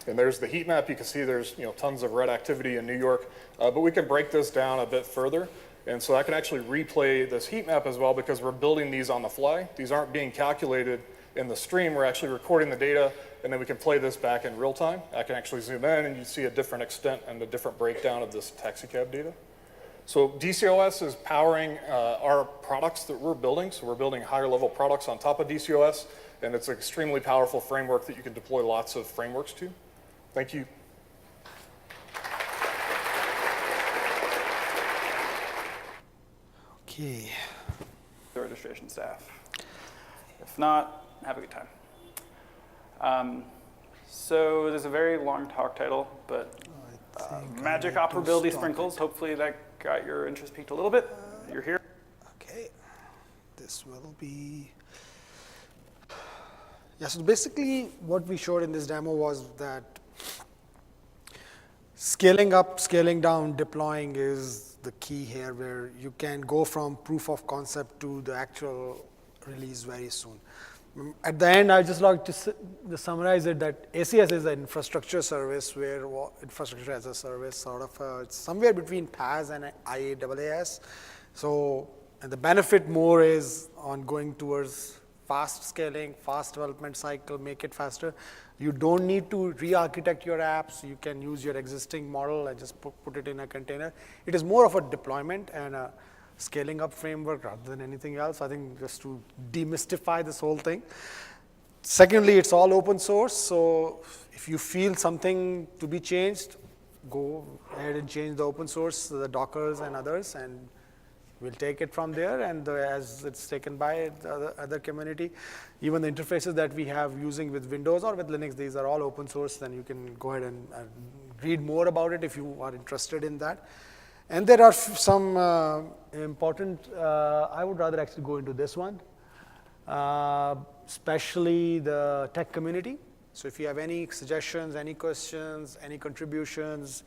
And there's the heat map. You can see there's tons of red activity in New York. But we can break this down a bit further. And so I can actually replay this heat map as well because we're building these on the fly. These aren't being calculated in the stream. We're actually recording the data, and then we can play this back in real time. I can actually zoom in, and you see a different extent and a different breakdown of this taxicab data. So DCOS is powering our products that we're building. So we're building higher level products on top of DCOS, and it's an extremely powerful framework that you can deploy lots of frameworks to. Thank you. Okay. The registration staff. If not, have a good time. So there's a very long talk title, but magic operability sprinkles. Hopefully that got your interest peaked a little bit. You're here. Okay. This will be. Yeah, so basically what we showed in this demo was that scaling up, scaling down, deploying is the key here, where you can go from proof of concept to the actual release very soon. At the end, I just like to summarize it that ACS is an infrastructure service where infrastructure as a service sort of it's somewhere between PaaS and IaaS. So, and the benefit more is on going towards fast scaling, fast development cycle, make it faster. You don't need to re-architect your apps. You can use your existing model and just put it in a container. It is more of a deployment and a scaling up framework rather than anything else. I think just to demystify this whole thing. Secondly, it's all open source. So if you feel something to be changed, go ahead and change the open source, the Dockers and others, and we'll take it from there. And as it's taken by the other community, even the interfaces that we have using with Windows or with Linux, these are all open source. Then you can go ahead and read more about it if you are interested in that. And there are some important, I would rather actually go into this one, especially the tech community. So if you have any suggestions, any questions, any contributions,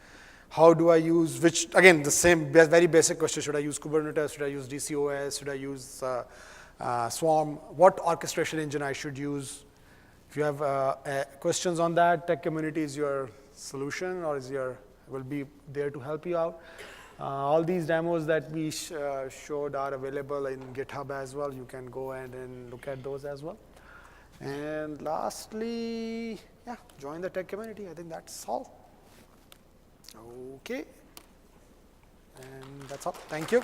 how do I use, which, again, the same very basic question, should I use Kubernetes, should I use DCOS, should I use Swarm, what orchestration engine I should use. If you have questions on that, tech community is your solution or will be there to help you out. All these demos that we showed are available in GitHub as well. You can go ahead and look at those as well. And lastly, yeah, join the tech community. I think that's all. Okay. And that's all. Thank you.